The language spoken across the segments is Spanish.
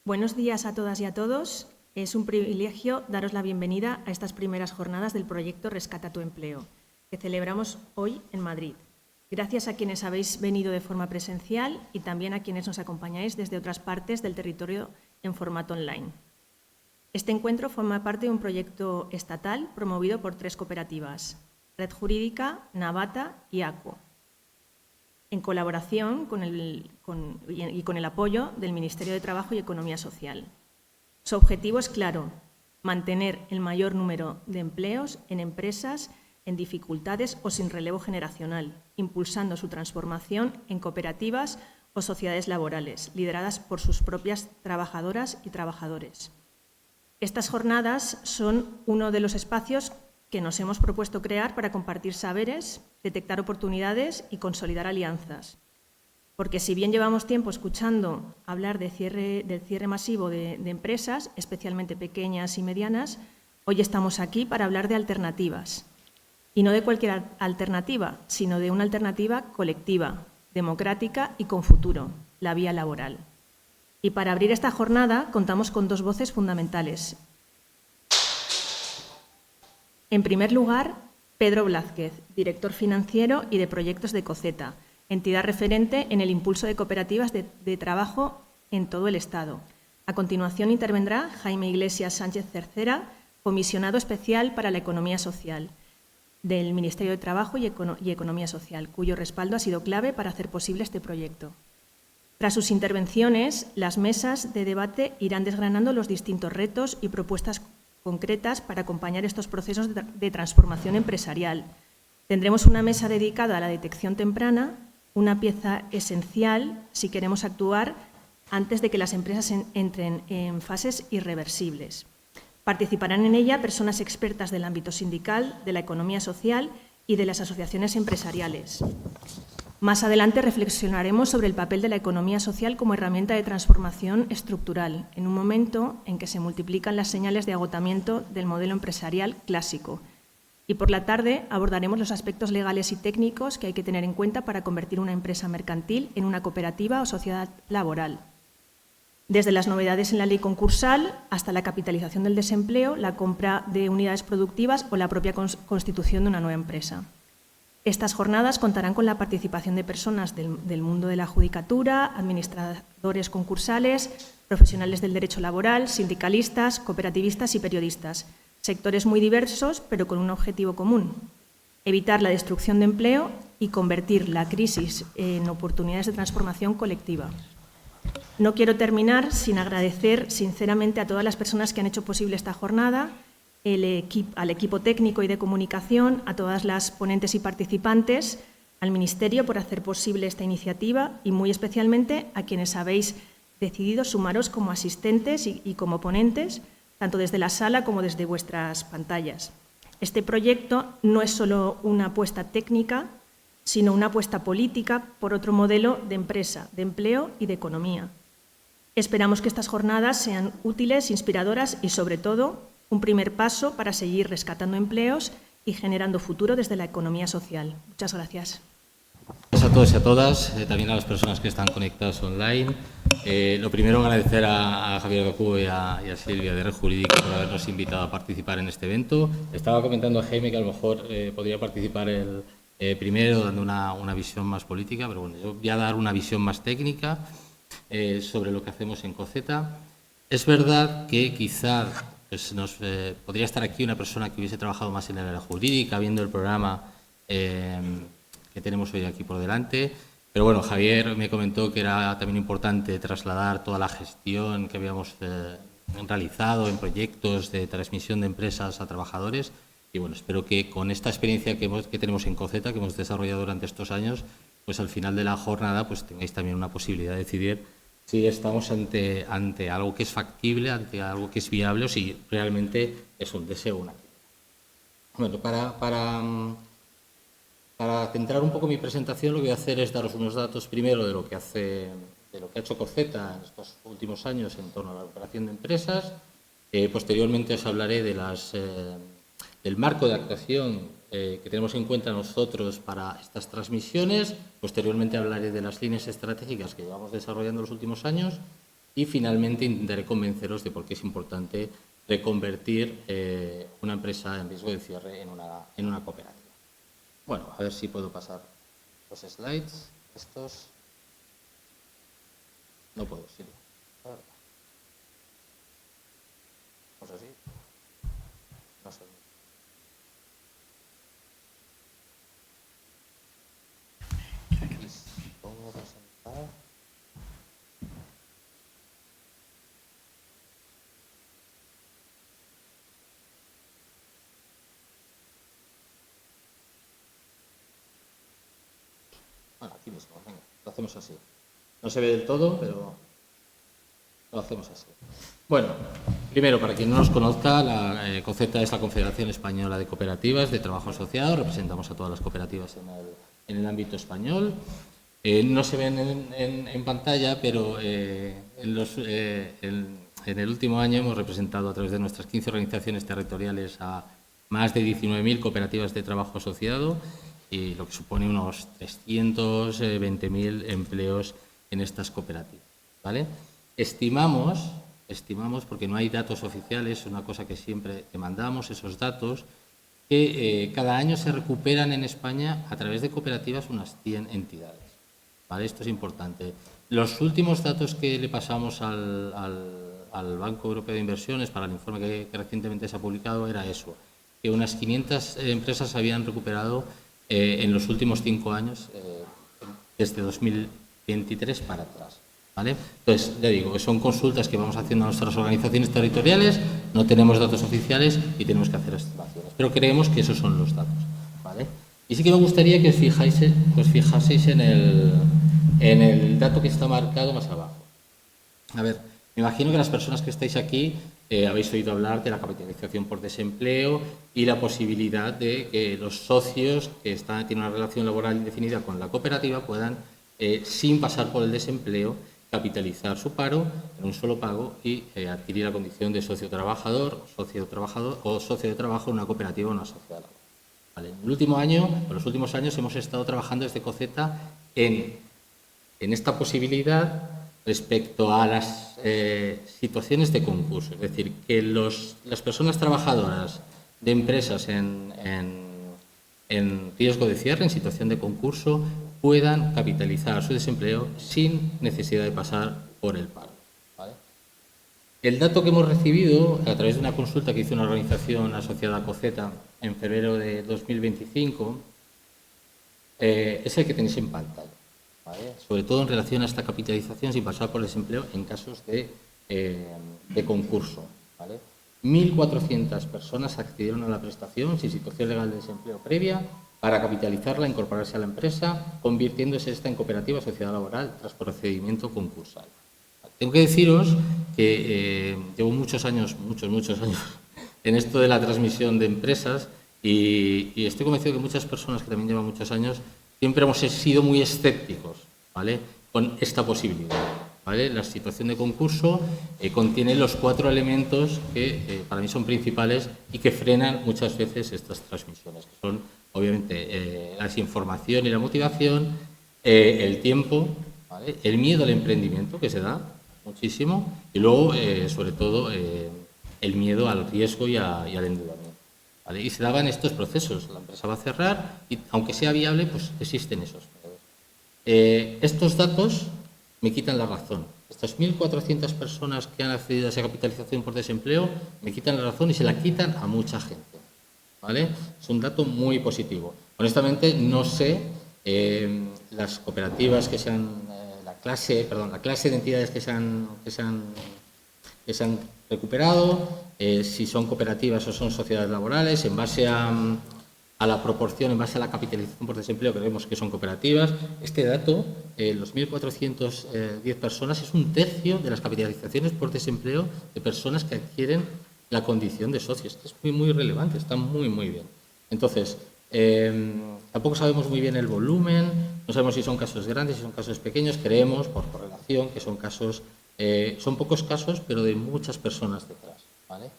Buenos días a todas y a todos. Es un privilegio daros la bienvenida a estas primeras jornadas del proyecto Rescata tu empleo, que celebramos hoy en Madrid. Gracias a quienes habéis venido de forma presencial y también a quienes nos acompañáis desde otras partes del territorio en formato online. Este encuentro forma parte de un proyecto estatal promovido por 3 cooperativas, Red Jurídica, Navata y ACUO, en colaboración con el apoyo del Ministerio de Trabajo y Economía Social. Su objetivo es claro: mantener el mayor número de empleos en empresas en dificultades o sin relevo generacional, impulsando su transformación en cooperativas o sociedades laborales, lideradas por sus propias trabajadoras y trabajadores. Estas jornadas son uno de los espacios que nos hemos propuesto crear para compartir saberes, detectar oportunidades y consolidar alianzas. Porque si bien llevamos tiempo escuchando hablar del cierre masivo de empresas, especialmente pequeñas y medianas, hoy estamos aquí para hablar de alternativas. Y no de cualquier alternativa, sino de una alternativa colectiva, democrática y con futuro, la vía laboral. Y para abrir esta jornada contamos con 2 voces fundamentales. En primer lugar, Pedro Blázquez, director financiero y de proyectos de COCETA, entidad referente en el impulso de cooperativas de trabajo en todo el Estado. A continuación intervendrá Jaime Iglesias Sánchez Cercera, comisionado especial para la economía social del Ministerio de Trabajo y Economía Social, cuyo respaldo ha sido clave para hacer posible este proyecto. Tras sus intervenciones, las mesas de debate irán desgranando los distintos retos y propuestas concretas para acompañar estos procesos de transformación empresarial. Tendremos una mesa dedicada a la detección temprana, una pieza esencial si queremos actuar antes de que las empresas entren en fases irreversibles. Participarán en ella personas expertas del ámbito sindical, de la economía social y de las asociaciones empresariales. Más adelante reflexionaremos sobre el papel de la economía social como herramienta de transformación estructural, en un momento en que se multiplican las señales de agotamiento del modelo empresarial clásico. Y por la tarde abordaremos los aspectos legales y técnicos que hay que tener en cuenta para convertir una empresa mercantil en una cooperativa o sociedad laboral. Desde las novedades en la ley concursal hasta la capitalización del desempleo, la compra de unidades productivas o la propia constitución de una nueva empresa. Estas jornadas contarán con la participación de personas del mundo de la judicatura, administradores concursales, profesionales del derecho laboral, sindicalistas, cooperativistas y periodistas, sectores muy diversos pero con un objetivo común: evitar la destrucción de empleo y convertir la crisis en oportunidades de transformación colectiva. No quiero terminar sin agradecer sinceramente a todas las personas que han hecho posible esta jornada, al equipo técnico y de comunicación, a todas las ponentes y participantes, al Ministerio por hacer posible esta iniciativa y muy especialmente a quienes habéis decidido sumaros como asistentes y como ponentes, tanto desde la sala como desde vuestras pantallas. Este proyecto no es solo una apuesta técnica, sino una apuesta política por otro modelo de empresa, de empleo y de economía. Esperamos que estas jornadas sean útiles, inspiradoras y, sobre todo, un primer paso para seguir rescatando empleos y generando futuro desde la economía social. Muchas gracias. Gracias a todos y a todas, también a las personas que están conectadas online. Lo primero, agradecer a Javier Gacubo y a Silvia de Red Jurídica por habernos invitado a participar en este evento. Estaba comentando a Jaime que a lo mejor podría participar primero dando una visión más política, pero bueno, yo voy a dar una visión más técnica sobre lo que hacemos en COCETA. Es verdad que quizá pues, podría estar aquí una persona que hubiese trabajado más en la área jurídica, viendo el programa que tenemos hoy aquí por delante. Pero bueno, Javier me comentó que era también importante trasladar toda la gestión que habíamos realizado en proyectos de transmisión de empresas a trabajadores. Y bueno, espero que con esta experiencia que tenemos en COCETA, que hemos desarrollado durante estos años, pues al final de la jornada pues tengáis también una posibilidad de decidir si estamos ante algo que es factible, ante algo que es viable o si realmente es un deseo. Bueno, para centrar un poco mi presentación, lo que voy a hacer es daros unos datos primero de lo que ha hecho COCETA en estos últimos años en torno a la operación de empresas. Posteriormente os hablaré de del marco de actuación que tenemos en cuenta nosotros para estas transmisiones. Posteriormente hablaré de las líneas estratégicas que llevamos desarrollando en los últimos años y finalmente intentaré convenceros de por qué es importante reconvertir una empresa en riesgo de cierre en una cooperativa. Bueno, a ver si puedo pasar los slides. Estos no puedo, sí. Pues así. No sé. Pongo presentar. Bueno, aquí mismo, venga, lo hacemos así. No se ve del todo, pero lo hacemos así. Bueno, primero, para quien no nos conozca, la COCETA es la Confederación Española de Cooperativas de Trabajo Asociado. Representamos a todas las cooperativas en el ámbito español. No se ven en pantalla, pero en el último año hemos representado a través de nuestras 15 organizaciones territoriales a más de 19.000 cooperativas de trabajo asociado, y lo que supone unos 320.000 empleos en estas cooperativas, ¿vale? Estimamos, porque no hay datos oficiales, es una cosa que siempre demandamos, esos datos, que cada año se recuperan en España a través de cooperativas unas 100 entidades, ¿vale? Esto es importante. Los últimos datos que le pasamos al Banco Europeo de Inversiones para el informe que recientemente se ha publicado era eso, que unas 500 empresas habían recuperado en los últimos 5 años, desde 2023 para atrás, ¿vale? Entonces, ya digo, son consultas que vamos haciendo a nuestras organizaciones territoriales, no tenemos datos oficiales y tenemos que hacer estimaciones, pero creemos que esos son los datos, ¿vale? Y sí que me gustaría que os fijaseis en el dato que está marcado más abajo. A ver, me imagino que las personas que estáis aquí habéis oído hablar de la capitalización por desempleo y la posibilidad de que los socios que tienen una relación laboral indefinida con la cooperativa puedan, sin pasar por el desempleo, capitalizar su paro en un solo pago y adquirir la condición de socio trabajador o socio de trabajo en una cooperativa o una sociedad laboral. ¿Vale? En los últimos años hemos estado trabajando desde COCETA en esta posibilidad respecto a las situaciones de concurso. Es decir, que las personas trabajadoras de empresas en riesgo de cierre, en situación de concurso, puedan capitalizar su desempleo sin necesidad de pasar por el paro, ¿vale? El dato que hemos recibido a través de una consulta que hizo una organización asociada a COCETA en febrero de 2025 es el que tenéis en pantalla, ¿vale? Sobre todo en relación a esta capitalización sin pasar por el desempleo en casos de concurso, ¿vale? 1.400 personas accedieron a la prestación sin situación legal de desempleo previa para capitalizarla, incorporarse a la empresa, convirtiéndose esta en cooperativa o sociedad laboral tras procedimiento concursal. Tengo que deciros que llevo muchos años en esto de la transmisión de empresas y estoy convencido que muchas personas que también llevan muchos años siempre hemos sido muy escépticos, ¿vale?, con esta posibilidad, ¿vale? La situación de concurso contiene los 4 elementos que para mí son principales y que frenan muchas veces estas transmisiones, que son obviamente la desinformación y la motivación, el tiempo, ¿vale?, el miedo al emprendimiento, que se da muchísimo, y luego, sobre todo, el miedo al riesgo y al endeudamiento, ¿vale? Y se daban estos procesos. La empresa va a cerrar y, aunque sea viable, pues existen esos miedos. Estos datos me quitan la razón. Estas 1.400 personas que han accedido a esa capitalización por desempleo me quitan la razón y se la quitan a mucha gente, ¿vale? Es un dato muy positivo. Honestamente, no sé las cooperativas que se han, la clase de entidades que se han recuperado, si son cooperativas o son sociedades laborales, en base a la proporción, en base a la capitalización por desempleo, creemos que son cooperativas. Este dato, los 1.410 personas, es 1/3 de las capitalizaciones por desempleo de personas que adquieren la condición de socios. Esto es muy, muy relevante, está muy, muy bien. Entonces, tampoco sabemos muy bien el volumen, no sabemos si son casos grandes, si son casos pequeños. Creemos, por correlación, que son casos, son pocos casos, pero de muchas personas detrás, ¿vale?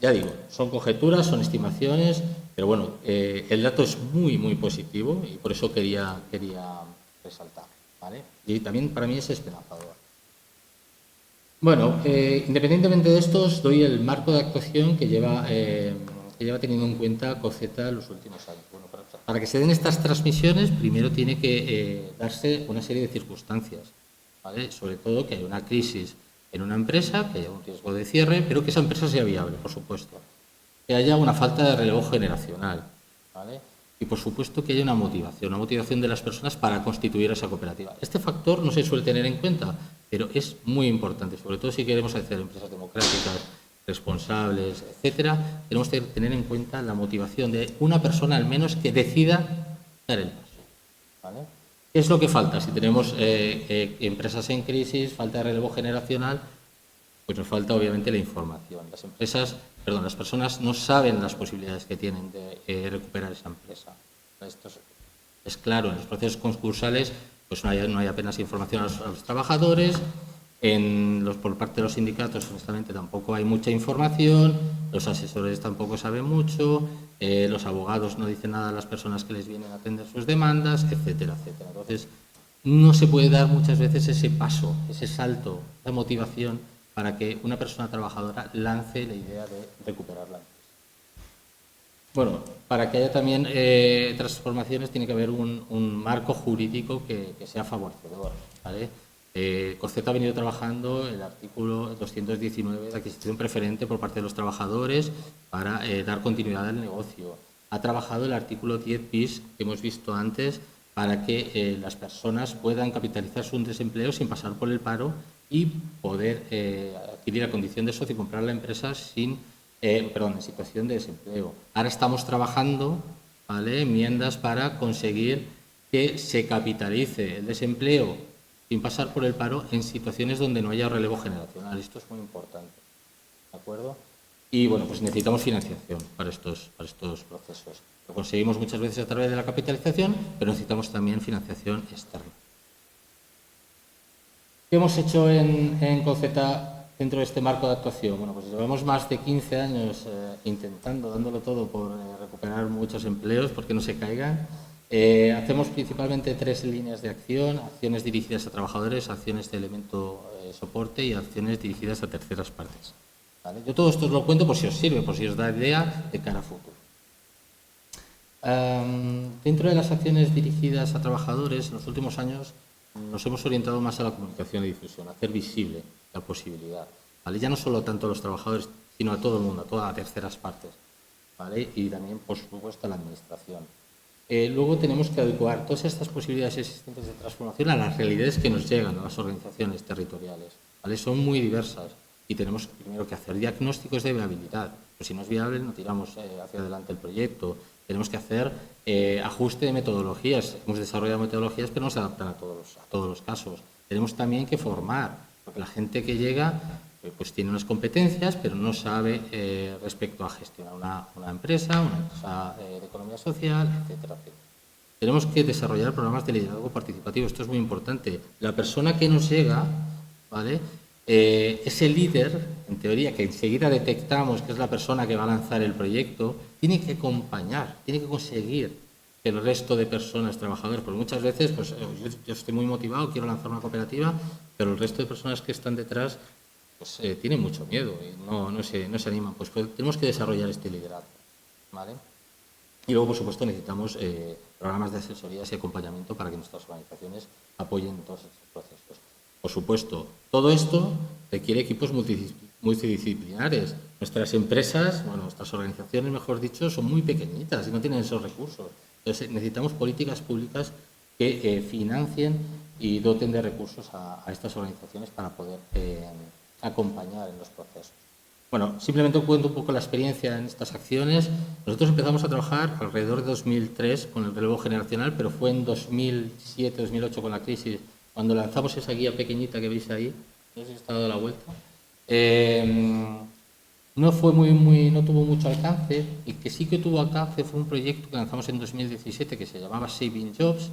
Ya digo, son conjeturas, son estimaciones, pero bueno, el dato es muy, muy positivo y por eso quería resaltar, ¿vale? Y también para mí es esperanzador. Bueno, independientemente de esto, os doy el marco de actuación que lleva teniendo en cuenta COCETA en los últimos años. Bueno, para que se den estas transmisiones, primero tiene que darse una serie de circunstancias, ¿vale? Sobre todo que haya una crisis en una empresa, que haya un riesgo de cierre, pero que esa empresa sea viable, por supuesto. Que haya una falta de relevo generacional, ¿vale? Y, por supuesto, que haya una motivación de las personas para constituir esa cooperativa. Este factor no se suele tener en cuenta, pero es muy importante, sobre todo si queremos hacer empresas democráticas, responsables, etcétera. Tenemos que tener en cuenta la motivación de una persona, al menos, que decida dar el paso, ¿vale? ¿Qué es lo que falta? Si tenemos empresas en crisis, falta de relevo generacional, pues nos falta obviamente la información. Las personas no saben las posibilidades que tienen de recuperar esa empresa. Esto es claro, en los procesos concursales pues no hay apenas información a los trabajadores, por parte de los sindicatos honestamente tampoco hay mucha información, los asesores tampoco saben mucho, los abogados no dicen nada a las personas que les vienen a atender sus demandas, etcétera, etcétera. Entonces, no se puede dar muchas veces ese paso, ese salto, esa motivación para que una persona trabajadora lance la idea de recuperar la empresa. Bueno, para que haya también transformaciones tiene que haber un marco jurídico que sea favorecedor, ¿vale? COCETA ha venido trabajando el artículo 219 de adquisición preferente por parte de los trabajadores para dar continuidad al negocio. Ha trabajado el artículo 10 bis que hemos visto antes para que las personas puedan capitalizar su desempleo sin pasar por el paro y poder adquirir la condición de socio y comprar la empresa en situación de desempleo. Ahora estamos trabajando, ¿vale?, enmiendas para conseguir que se capitalice el desempleo sin pasar por el paro en situaciones donde no haya relevo generacional. Esto es muy importante, ¿de acuerdo? Y bueno, pues necesitamos financiación para estos procesos. Lo conseguimos muchas veces a través de la capitalización, pero necesitamos también financiación externa. ¿Qué hemos hecho en COCETA dentro de este marco de actuación? Bueno, pues llevamos más de 15 años dándolo todo por recuperar muchos empleos, porque no se caigan. Hacemos principalmente 3 líneas de acción: acciones dirigidas a trabajadores, acciones de elemento soporte y acciones dirigidas a terceras partes, ¿vale? Yo todo esto os lo cuento por si os sirve, por si os da idea de cara a futuro. Dentro de las acciones dirigidas a trabajadores, en los últimos años nos hemos orientado más a la comunicación y difusión, a hacer visible la posibilidad, ¿vale? Ya no solo tanto a los trabajadores, sino a todo el mundo, a todas las terceras partes, ¿vale? Y también, por supuesto, a la administración. Luego tenemos que adecuar todas estas posibilidades existentes de transformación a las realidades que nos llegan a las organizaciones territoriales, ¿vale? Son muy diversas y tenemos primero que hacer diagnósticos de viabilidad. Pues si no es viable, no tiramos hacia adelante el proyecto. Tenemos que hacer ajuste de metodologías. Hemos desarrollado metodologías, pero no se adaptan a todos los casos. Tenemos también que formar, porque la gente que llega pues tiene unas competencias, pero no sabe respecto a gestionar una empresa de economía social, etcétera, etcétera. Tenemos que desarrollar programas de liderazgo participativo. Esto es muy importante. La persona que nos llega, ¿vale?, ese líder, en teoría, que enseguida detectamos que es la persona que va a lanzar el proyecto, tiene que acompañar, tiene que conseguir que el resto de personas, trabajadores, porque muchas veces pues, yo estoy muy motivado, quiero lanzar una cooperativa, pero el resto de personas que están detrás pues, tienen mucho miedo y no se animan. Pues tenemos que desarrollar este liderazgo, ¿vale? Y luego, por supuesto, necesitamos programas de asesorías y acompañamiento para que nuestras organizaciones apoyen todos estos procesos. Por supuesto, todo esto requiere equipos multidisciplinares. Nuestras empresas, nuestras organizaciones, mejor dicho, son muy pequeñitas y no tienen esos recursos. Entonces, necesitamos políticas públicas que financien y doten de recursos a estas organizaciones para poder acompañar en los procesos. Bueno, simplemente cuento un poco la experiencia en estas acciones. Nosotros empezamos a trabajar alrededor de 2003 con el relevo generacional, pero fue en 2007-2008 con la crisis cuando lanzamos esa guía pequeñita que veis ahí. No sé si está dando la vuelta. No tuvo mucho alcance, y que sí que tuvo alcance fue un proyecto que lanzamos en 2017 que se llamaba Saving Jobs,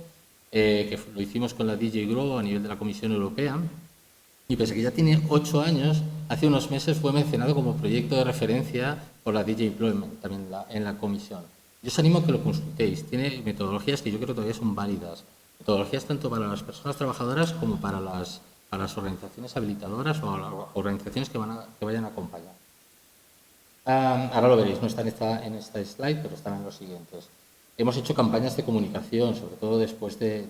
que lo hicimos con la DJ Grow a nivel de la Comisión Europea. Y pese a que ya tiene 8 años, hace unos meses fue mencionado como proyecto de referencia por la DJ Employment, también en la comisión. Yo os animo a que lo consultéis. Tiene metodologías que yo creo que todavía son válidas. Metodologías tanto para las personas trabajadoras como para las para las organizaciones habilitadoras o las organizaciones que vayan a acompañar. Ahora lo veréis, no está en esta slide, pero están en los siguientes. Hemos hecho campañas de comunicación, sobre todo después del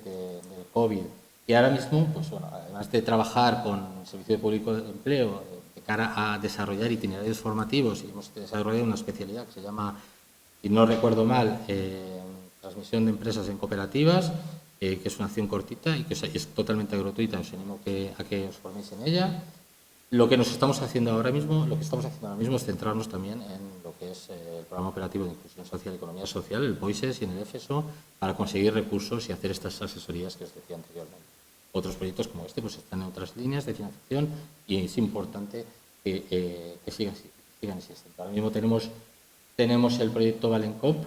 COVID. Y ahora mismo, pues bueno, además de trabajar con el Servicio Público de Empleo de cara a desarrollar itinerarios formativos, y hemos desarrollado una especialidad que se llama, si no recuerdo mal, transmisión de empresas en cooperativas, que es una acción cortita y que es totalmente gratuita. Os animo a que os forméis en ella. Lo que estamos haciendo ahora mismo es centrarnos también en lo que es el Programa Operativo de Inclusión Social y Economía Social, el POISES y en el EFESO, para conseguir recursos y hacer estas asesorías que os decía anteriormente. Otros proyectos como este pues están en otras líneas de financiación y es importante que sigan existiendo. Ahora mismo tenemos el proyecto Valencop,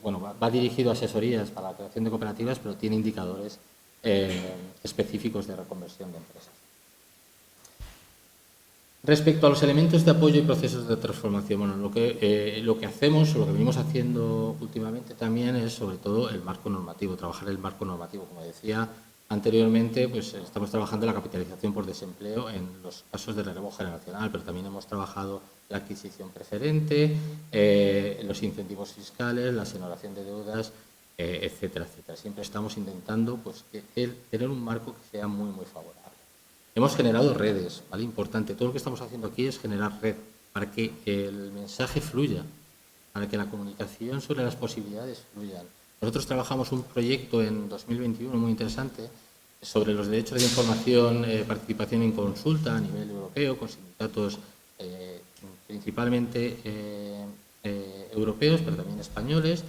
bueno, va dirigido a asesorías para la creación de cooperativas, pero tiene indicadores específicos de reconversión de empresas. Respecto a los elementos de apoyo y procesos de transformación, bueno, lo que hacemos, o lo que venimos haciendo últimamente también es sobre todo el marco normativo, trabajar el marco normativo. Como decía anteriormente, pues estamos trabajando la capitalización por desempleo en los casos de relevo generacional, pero también hemos trabajado la adquisición preferente, los incentivos fiscales, la exoneración de deudas, etcétera, etcétera. Siempre estamos intentando pues, tener un marco que sea muy, muy favorable. Hemos generado redes, ¿vale? Importante. Todo lo que estamos haciendo aquí es generar red para que el mensaje fluya, para que la comunicación sobre las posibilidades fluyan. Nosotros trabajamos un proyecto en 2021 muy interesante sobre los derechos de información, participación en consulta a nivel europeo, con sindicatos principalmente europeos, pero también españoles,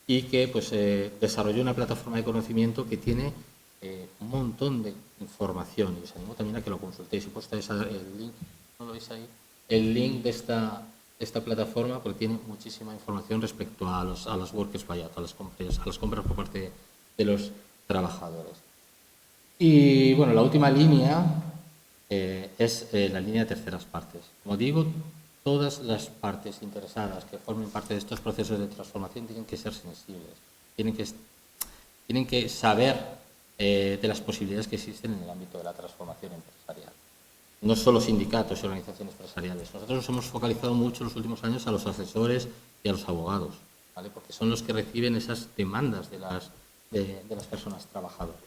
y que pues, desarrolló una plataforma de conocimiento que tiene un montón de información, y os animo también a que lo consultéis. He puesto el link, ¿no lo veis ahí? El link de esta plataforma, porque tiene muchísima información respecto a los workers buyout, a las compras por parte de los trabajadores. Y bueno, la última línea es la línea de terceras partes. Como digo, todas las partes interesadas que formen parte de estos procesos de transformación tienen que ser sensibles, tienen que saber de las posibilidades que existen en el ámbito de la transformación empresarial. No solo sindicatos y organizaciones empresariales. Nosotros nos hemos focalizado mucho en los últimos años a los asesores y a los abogados, ¿vale? Porque son los que reciben esas demandas de las personas trabajadoras.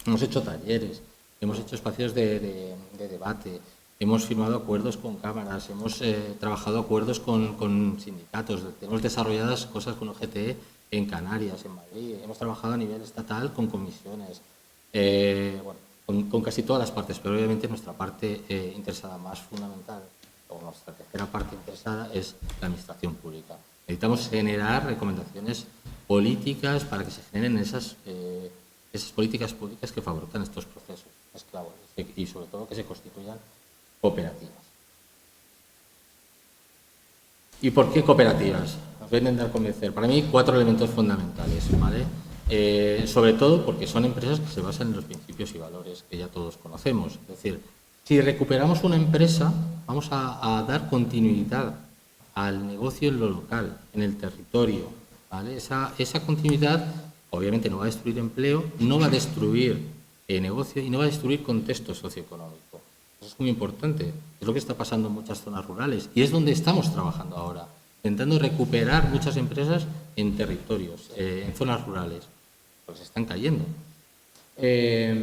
Hemos hecho talleres, hemos hecho espacios de debate, hemos firmado acuerdos con cámaras, hemos trabajado acuerdos con sindicatos, tenemos desarrolladas cosas con OGT en Canarias, en Madrid, hemos trabajado a nivel estatal con comisiones, bueno, con casi todas las partes, pero obviamente nuestra parte interesada más fundamental, o nuestra tercera parte interesada, es la administración pública. Necesitamos generar recomendaciones políticas para que se generen esas políticas públicas que favorezcan estos procesos esclavos y sobre todo que se constituyan cooperativas. ¿Y por qué cooperativas? Os voy a intentar convencer. Para mí, 4 elementos fundamentales, ¿vale? Sobre todo porque son empresas que se basan en los principios y valores que ya todos conocemos. Es decir, si recuperamos una empresa, vamos a dar continuidad al negocio en lo local, en el territorio, ¿vale? Esa continuidad obviamente no va a destruir empleo, no va a destruir negocio y no va a destruir contexto socioeconómico. Eso es muy importante. Es lo que está pasando en muchas zonas rurales y es donde estamos trabajando ahora, intentando recuperar muchas empresas en territorios, en zonas rurales, porque se están cayendo. ¿Qué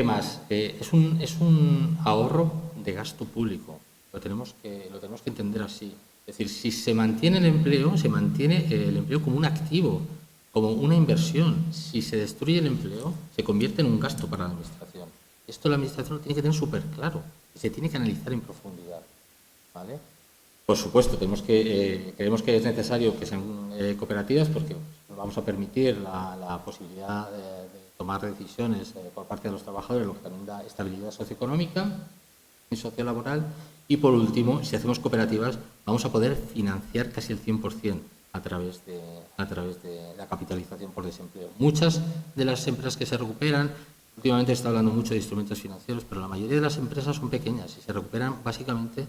más? Es un ahorro de gasto público. Lo tenemos que entender así. Es decir, si se mantiene el empleo, se mantiene el empleo como un activo, como una inversión. Si se destruye el empleo, se convierte en un gasto para la Administración. Esto la Administración lo tiene que tener súper claro y se tiene que analizar en profundidad, ¿vale? Por supuesto, creemos que es necesario que sean cooperativas porque nos vamos a permitir la posibilidad de tomar decisiones por parte de los trabajadores, lo que también da estabilidad socioeconómica y sociolaboral. Y por último, si hacemos cooperativas, vamos a poder financiar casi el 100% a través de la capitalización por desempleo. Muchas de las empresas que se recuperan, últimamente se está hablando mucho de instrumentos financieros, pero la mayoría de las empresas son pequeñas y se recuperan básicamente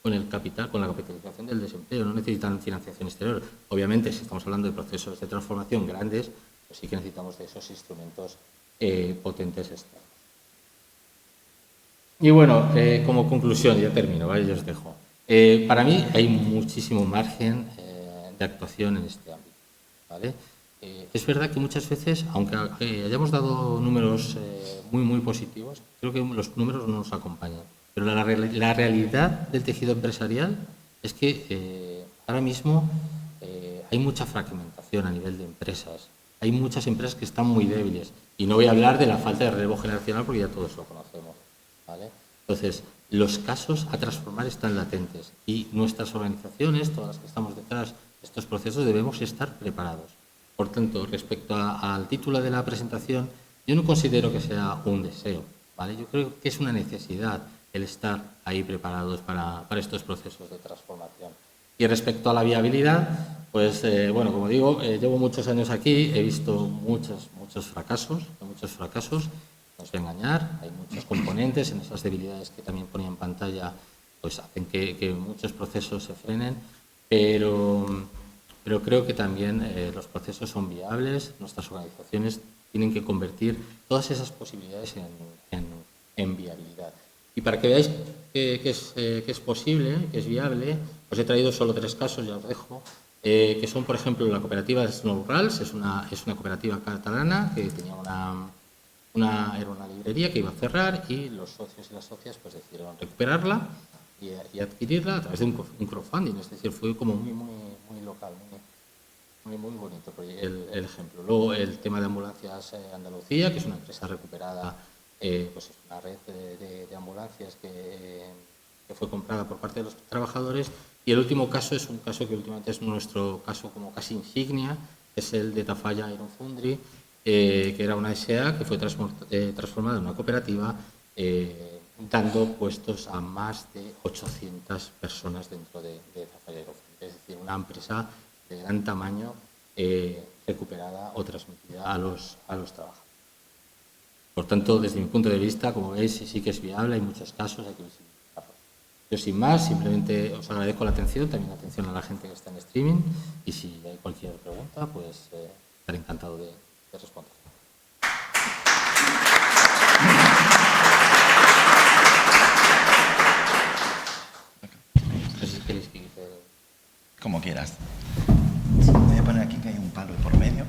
con el capital, con la capitalización del desempleo, no necesitan financiación exterior. Obviamente, si estamos hablando de procesos de transformación grandes, pues sí que necesitamos de esos instrumentos potentes externos. Y bueno, como conclusión, ya termino, ¿vale? Yo os dejo. Para mí hay muchísimo margen de actuación en este ámbito, ¿vale? Es verdad que muchas veces, aunque hayamos dado números muy positivos, creo que los números no nos acompañan. Pero la realidad del tejido empresarial es que ahora mismo hay mucha fragmentación a nivel de empresas. Hay muchas empresas que están muy débiles. Y no voy a hablar de la falta de relevo generacional porque ya todos lo conocemos, ¿vale? Entonces, los casos a transformar están latentes y nuestras organizaciones, todas las que estamos detrás de estos procesos, debemos estar preparados. Por tanto, respecto al título de la presentación, yo no considero que sea un deseo, ¿vale? Yo creo que es una necesidad el estar ahí preparados para estos procesos de transformación. Y respecto a la viabilidad, pues, bueno, como digo, llevo muchos años aquí, he visto muchos fracasos, no os voy a engañar, hay muchos componentes en esas debilidades que también ponía en pantalla, pues hacen que muchos procesos se frenen, pero creo que también los procesos son viables, nuestras organizaciones tienen que convertir todas esas posibilidades en viabilidad. Y para que veáis que es posible, que es viable, os he traído solo 3 casos, ya os dejo, que son, por ejemplo, la cooperativa Snow Rals, es una cooperativa catalana que tenía era una librería que iba a cerrar y los socios y las socias pues decidieron recuperarla y adquirirla a través de un crowdfunding, es decir, fue como muy local, muy bonito el ejemplo. Luego el tema de Ambulancias Andalucía, que es una empresa recuperada, pues es una red de ambulancias que fue comprada por parte de los trabajadores. Y el último caso es un caso que últimamente es nuestro caso como casi insignia, es el de Tafalla Iron Foundry, que era una SA que fue transformada en una cooperativa, dando puestos a más de 800 personas dentro de Tafalla Iron Foundry. Es decir, una empresa de gran tamaño recuperada o transmitida a los trabajadores. Por tanto, desde mi punto de vista, como veis, sí que es viable, hay muchos casos, hay que visibilizarlos. Yo, sin más, simplemente os agradezco la atención, también la atención a la gente que está en streaming, y si hay cualquier pregunta, pues estaré encantado de responder. No sé si queréis que quite... Como quieras. Sí, voy a poner aquí que hay un palo por medio.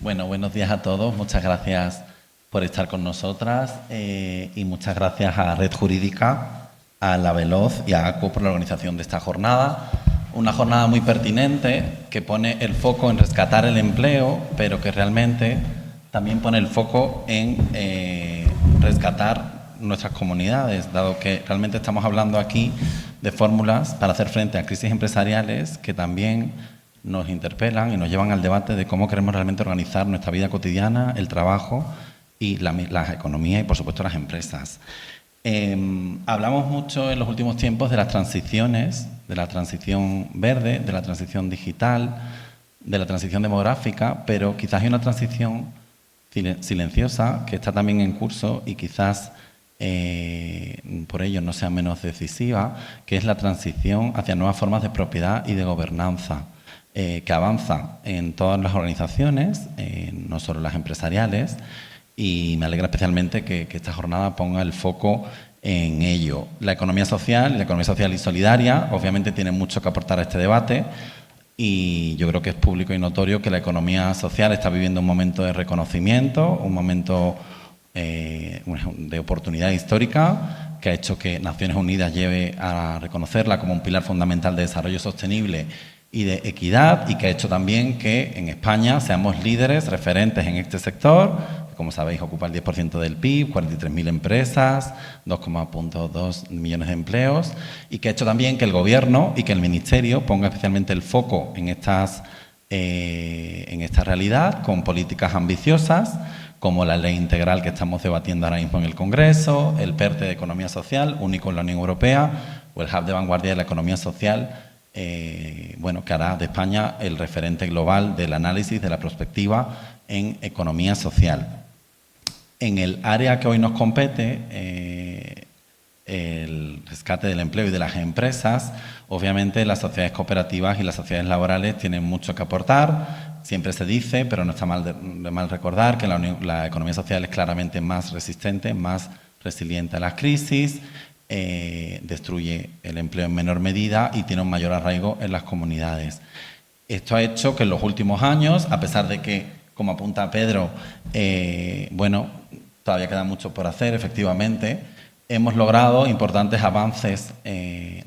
Bueno, buenos días a todos. Muchas gracias por estar con nosotras y muchas gracias a Red Jurídica, a La Veloz y a ACU por la organización de esta jornada. Una jornada muy pertinente que pone el foco en rescatar el empleo, pero que realmente también pone el foco en rescatar nuestras comunidades, dado que realmente estamos hablando aquí de fórmulas para hacer frente a crisis empresariales que también nos interpelan y nos llevan al debate de cómo queremos realmente organizar nuestra vida cotidiana, el trabajo y la economía y, por supuesto, las empresas. Hablamos mucho en los últimos tiempos de las transiciones, de la transición verde, de la transición digital, de la transición demográfica, pero quizás hay una transición silenciosa que está también en curso y quizás por ello no sea menos decisiva, que es la transición hacia nuevas formas de propiedad y de gobernanza, que avanza en todas las organizaciones, no solo las empresariales, y me alegra especialmente que esta jornada ponga el foco en ello. La economía social y solidaria obviamente tienen mucho que aportar a este debate y yo creo que es público y notorio que la economía social está viviendo un momento de reconocimiento, un momento de oportunidad histórica que ha hecho que Naciones Unidas lleve a reconocerla como un pilar fundamental de desarrollo sostenible y de equidad y que ha hecho también que en España seamos líderes, referentes en este sector. Como sabéis, ocupa el 10% del PIB, 43.000 empresas, 2,2 millones de empleos y que ha hecho también que el Gobierno y que el Ministerio ponga especialmente el foco en esta realidad con políticas ambiciosas como la ley integral que estamos debatiendo ahora mismo en el Congreso, el PERTE de Economía Social, único en la Unión Europea, o el Hub de Vanguardia de la Economía Social, que hará de España el referente global del análisis de la prospectiva en economía social. En el área que hoy nos compete, el rescate del empleo y de las empresas, obviamente las sociedades cooperativas y las sociedades laborales tienen mucho que aportar. Siempre se dice, pero no está mal recordar, que la economía social es claramente más resistente, más resiliente a las crisis, destruye el empleo en menor medida y tiene un mayor arraigo en las comunidades. Esto ha hecho que en los últimos años, a pesar de que, como apunta Pedro, todavía queda mucho por hacer, efectivamente, hemos logrado importantes avances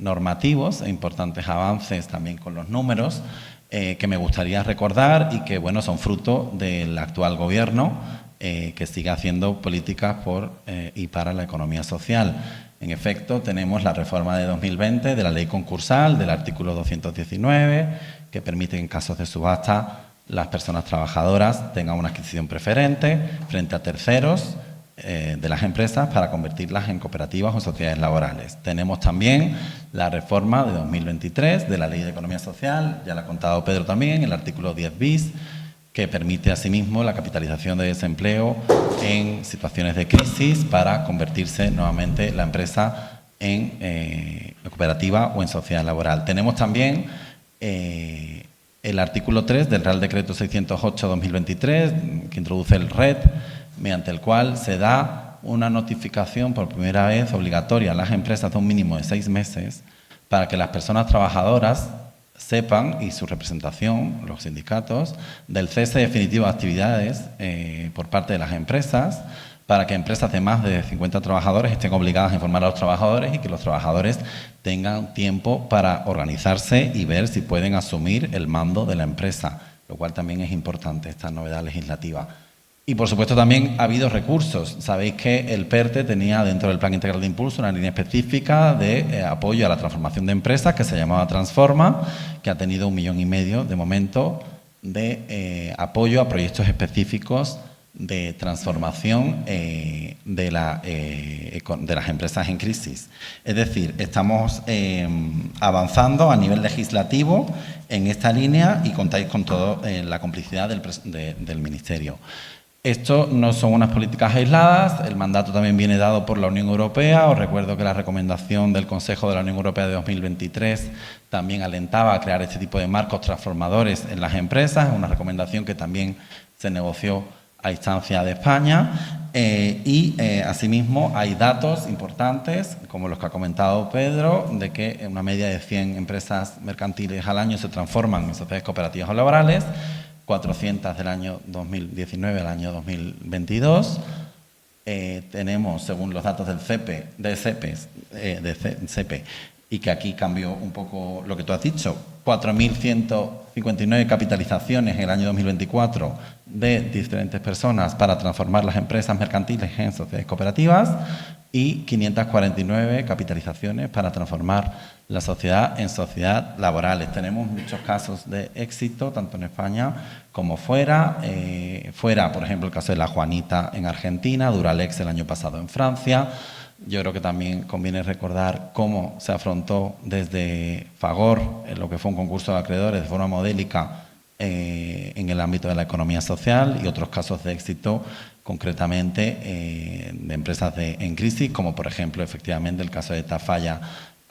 normativos e importantes avances también con los números que me gustaría recordar y que son fruto del actual Gobierno que sigue haciendo políticas por y para la economía social. En efecto, tenemos la reforma de 2020 de la ley concursal, del artículo 219, que permite que en casos de subasta las personas trabajadoras tengan una adquisición preferente frente a terceros de las empresas para convertirlas en cooperativas o sociedades laborales. Tenemos también la reforma de 2023 de la Ley de Economía Social, ya lo ha contado Pedro también, el artículo 10 bis, que permite asimismo la capitalización de desempleo en situaciones de crisis para convertirse nuevamente la empresa en cooperativa o en sociedad laboral. Tenemos también el artículo 3 del Real Decreto 608/2023, que introduce el RED, mediante el cual se da una notificación por primera vez obligatoria a las empresas de un mínimo de 6 meses para que las personas trabajadoras sepan, y su representación, los sindicatos, del cese definitivo de actividades por parte de las empresas, para que empresas de más de 50 trabajadores estén obligadas a informar a los trabajadores y que los trabajadores tengan tiempo para organizarse y ver si pueden asumir el mando de la empresa, lo cual también es importante, esta novedad legislativa. Y, por supuesto, también ha habido recursos. Sabéis que el PERTE tenía dentro del Plan Integral de Impulso una línea específica de apoyo a la transformación de empresas que se llamaba Transforma, que ha tenido 1,5 millones de momento de apoyo a proyectos específicos de transformación de las empresas en crisis. Es decir, estamos avanzando a nivel legislativo en esta línea y contáis con toda la complicidad del Ministerio. Esto no son unas políticas aisladas, el mandato también viene dado por la Unión Europea. Os recuerdo que la recomendación del Consejo de la Unión Europea de 2023 también alentaba a crear este tipo de marcos transformadores en las empresas, una recomendación que también se negoció a instancia de España asimismo hay datos importantes, como los que ha comentado Pedro, de que en una media de 100 empresas mercantiles al año se transforman en sociedades cooperativas o laborales, 400 del año 2019 al año 2022. Tenemos, según los datos del CEPE, y que aquí cambió un poco lo que tú has dicho, 4.159 capitalizaciones en el año 2024 de diferentes personas para transformar las empresas mercantiles en sociedades cooperativas y 549 capitalizaciones para transformar la sociedad en sociedad laborales. Tenemos muchos casos de éxito, tanto en España como fuera. Por ejemplo, el caso de La Juanita en Argentina, Duralex el año pasado en Francia. Yo creo que también conviene recordar cómo se afrontó desde Fagor, en lo que fue un concurso de acreedores de forma modélica en el ámbito de la economía social, y otros casos de éxito concretamente de empresas en crisis, como por ejemplo efectivamente el caso de Tafalla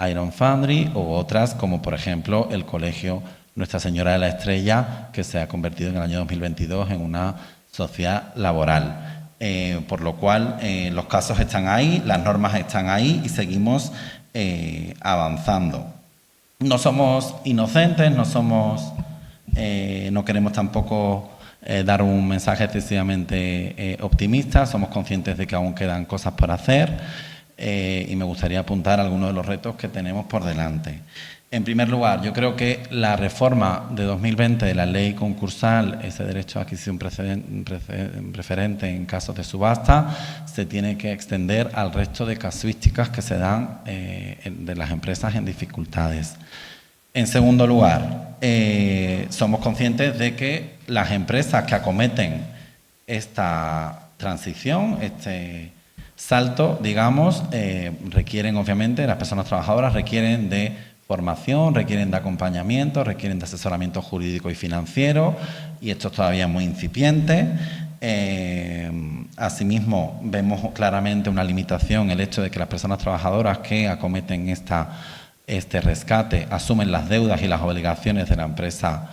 Iron Foundry, o otras como por ejemplo el Colegio Nuestra Señora de la Estrella, que se ha convertido en el año 2022 en una sociedad laboral. Por lo cual los casos están ahí, las normas están ahí y seguimos avanzando. No somos inocentes, no queremos tampoco dar un mensaje excesivamente optimista, somos conscientes de que aún quedan cosas por hacer y me gustaría apuntar algunos de los retos que tenemos por delante. En primer lugar, yo creo que la reforma de 2020 de la ley concursal, ese derecho a adquisición preferente en casos de subasta, se tiene que extender al resto de casuísticas que se dan de las empresas en dificultades. En segundo lugar, somos conscientes de que las empresas que acometen esta transición, este salto, digamos, requieren obviamente, las personas trabajadoras requieren de formación, requieren de acompañamiento, requieren de asesoramiento jurídico y financiero, y esto es todavía muy incipiente. Asimismo, vemos claramente una limitación el hecho de que las personas trabajadoras que acometen este rescate asumen las deudas y las obligaciones de la empresa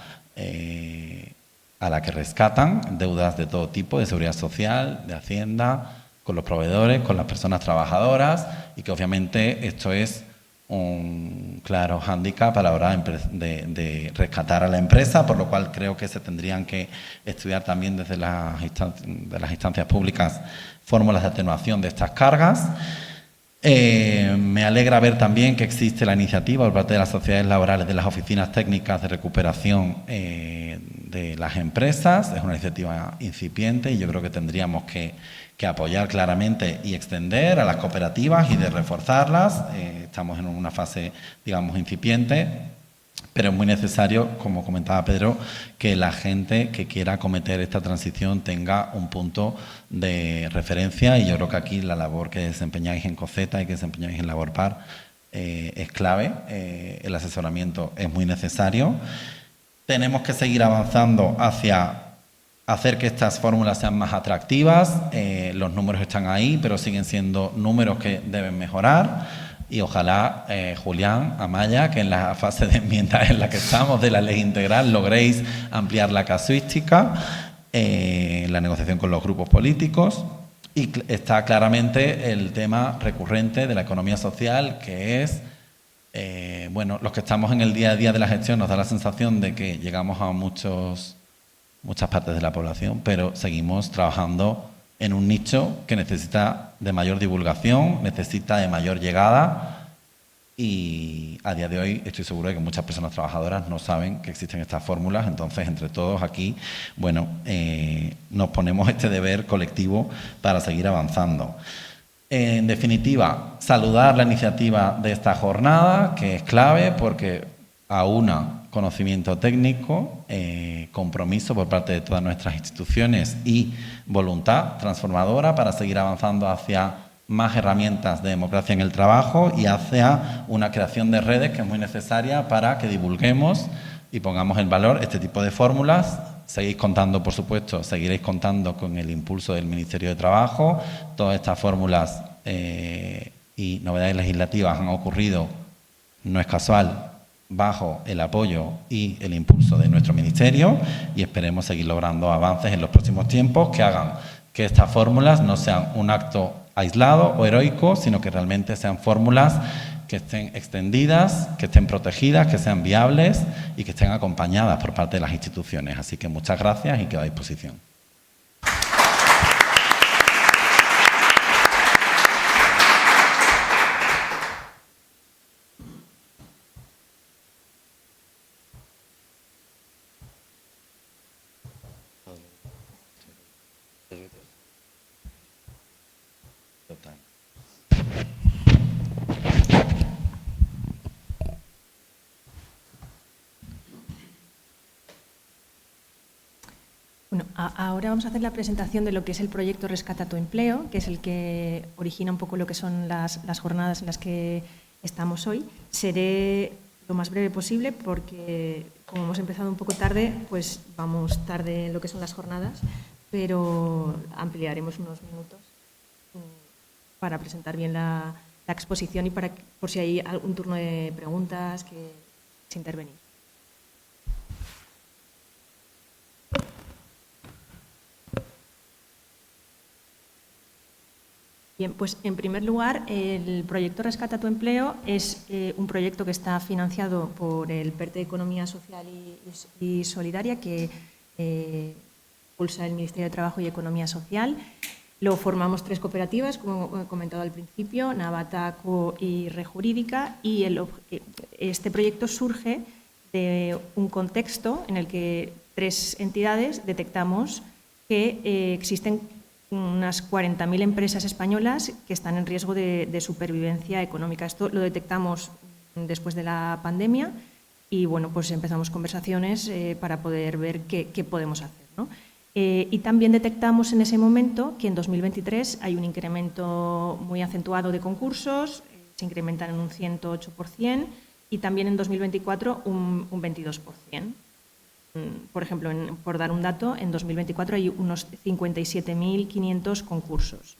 a la que rescatan, deudas de todo tipo, de seguridad social, de hacienda, con los proveedores, con las personas trabajadoras, y que obviamente esto es un claro hándicap a la hora de rescatar a la empresa, por lo cual creo que se tendrían que estudiar también desde las instancias públicas fórmulas de atenuación de estas cargas. Me alegra ver también que existe la iniciativa por parte de las sociedades laborales de las oficinas técnicas de recuperación de las empresas. Es una iniciativa incipiente y yo creo que tendríamos que apoyar claramente y extender a las cooperativas y de reforzarlas. Estamos en una fase, digamos, incipiente, pero es muy necesario, como comentaba Pedro, que la gente que quiera acometer esta transición tenga un punto de referencia, y yo creo que aquí la labor que desempeñáis en COCETA y que desempeñáis en Laborpar es clave. El asesoramiento es muy necesario. Tenemos que seguir avanzando hacia hacer que estas fórmulas sean más atractivas. Los números están ahí, pero siguen siendo números que deben mejorar. Y ojalá, Julián, Amaya, que en la fase de enmienda en la que estamos de la ley integral logréis ampliar la casuística, la negociación con los grupos políticos. Y está claramente el tema recurrente de la economía social, que es, bueno, los que estamos en el día a día de la gestión nos da la sensación de que llegamos a muchas partes de la población, pero seguimos trabajando en un nicho que necesita de mayor divulgación, necesita de mayor llegada, y a día de hoy estoy seguro de que muchas personas trabajadoras no saben que existen estas fórmulas. Entonces, entre todos aquí, bueno, nos ponemos este deber colectivo para seguir avanzando. En definitiva, saludar la iniciativa de esta jornada, que es clave porque aúna conocimiento técnico, compromiso por parte de todas nuestras instituciones y voluntad transformadora para seguir avanzando hacia más herramientas de democracia en el trabajo y hacia una creación de redes que es muy necesaria para que divulguemos y pongamos en valor este tipo de fórmulas. Seguiréis contando con el impulso del Ministerio de Trabajo. Todas estas fórmulas y novedades legislativas han ocurrido, no es casual, bajo el apoyo y el impulso de nuestro Ministerio, y esperemos seguir logrando avances en los próximos tiempos que hagan que estas fórmulas no sean un acto aislado o heroico, sino que realmente sean fórmulas que estén extendidas, que estén protegidas, que sean viables y que estén acompañadas por parte de las instituciones. Así que muchas gracias y quedo a disposición. Bueno, ahora vamos a hacer la presentación de lo que es el proyecto Rescata tu Empleo, que es el que origina un poco lo que son las jornadas en las que estamos hoy. Seré lo más breve posible porque, como hemos empezado un poco tarde, pues vamos tarde en lo que son las jornadas, pero ampliaremos unos minutos para presentar bien la exposición y por si hay algún turno de preguntas que se intervenir. Bien, pues en primer lugar, el proyecto Rescata tu Empleo es un proyecto que está financiado por el PERTE de Economía Social y Solidaria, que impulsa el Ministerio de Trabajo y Economía Social. Lo formamos 3 cooperativas, como he comentado al principio, Navata, Co y Rejurídica, y este proyecto surge de un contexto en el que 3 entidades detectamos que existen unas 40.000 empresas españolas que están en riesgo de supervivencia económica. Esto lo detectamos después de la pandemia y, bueno, pues empezamos conversaciones para poder ver qué podemos hacer, ¿no? Y también detectamos en ese momento que en 2023 hay un incremento muy acentuado de concursos, se incrementan en un 108%, y también en 2024 un 22%. Por ejemplo, por dar un dato, en 2024 hay unos 57.500 concursos.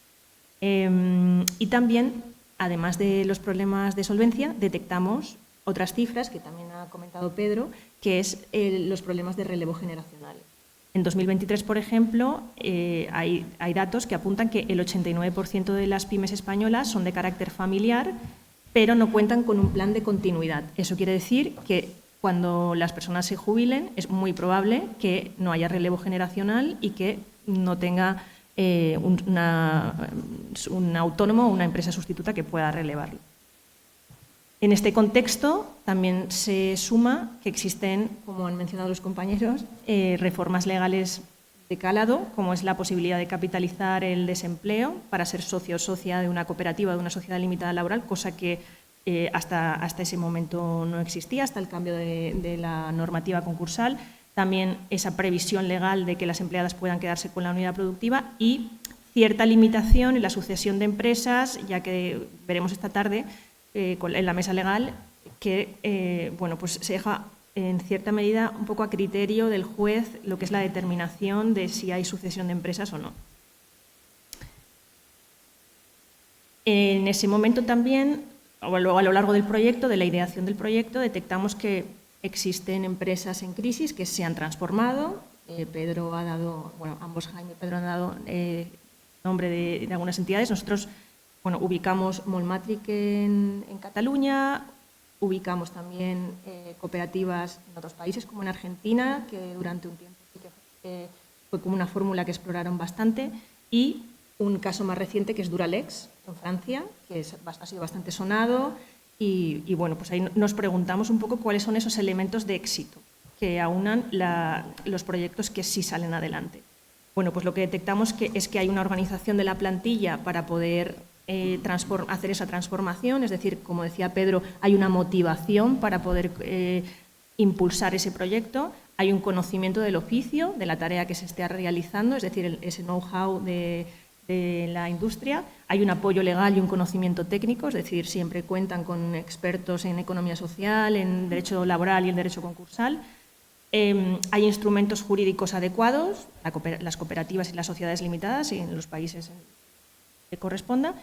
Y también, además de los problemas de solvencia, detectamos otras cifras que también ha comentado Pedro, que es los problemas de relevo generacional. En 2023, por ejemplo, hay datos que apuntan que el 89% de las pymes españolas son de carácter familiar, pero no cuentan con un plan de continuidad. Eso quiere decir que cuando las personas se jubilen es muy probable que no haya relevo generacional y que no tenga un autónomo o una empresa sustituta que pueda relevarlo. En este contexto también se suma que existen, como han mencionado los compañeros, reformas legales de calado, como es la posibilidad de capitalizar el desempleo para ser socio o socia de una cooperativa o de una sociedad limitada laboral, cosa que hasta ese momento no existía, hasta el cambio de la normativa concursal. También esa previsión legal de que las empleadas puedan quedarse con la unidad productiva y cierta limitación en la sucesión de empresas, ya que veremos esta tarde en la mesa legal que pues se deja en cierta medida un poco a criterio del juez lo que es la determinación de si hay sucesión de empresas o no. En ese momento también, o luego a lo largo del proyecto, de la ideación del proyecto, detectamos que existen empresas en crisis que se han transformado. Pedro ha dado, ambos Jaime y Pedro han dado nombre de algunas entidades. Nosotros ubicamos Molmatric en Cataluña, ubicamos también cooperativas en otros países, como en Argentina, que durante un tiempo sí que fue como una fórmula que exploraron bastante, y un caso más reciente que es Duralex, en Francia, que ha sido bastante sonado, y pues ahí nos preguntamos un poco cuáles son esos elementos de éxito que aunan los proyectos que sí salen adelante. Pues lo que detectamos es que hay una organización de la plantilla para poder hacer esa transformación, es decir, como decía Pedro, hay una motivación para poder impulsar ese proyecto, hay un conocimiento del oficio, de la tarea que se esté realizando, es decir, ese know-how de la industria, hay un apoyo legal y un conocimiento técnico, es decir, siempre cuentan con expertos en economía social, en derecho laboral y en derecho concursal. Hay instrumentos jurídicos adecuados, las cooperativas y las sociedades limitadas y en los países que corresponda,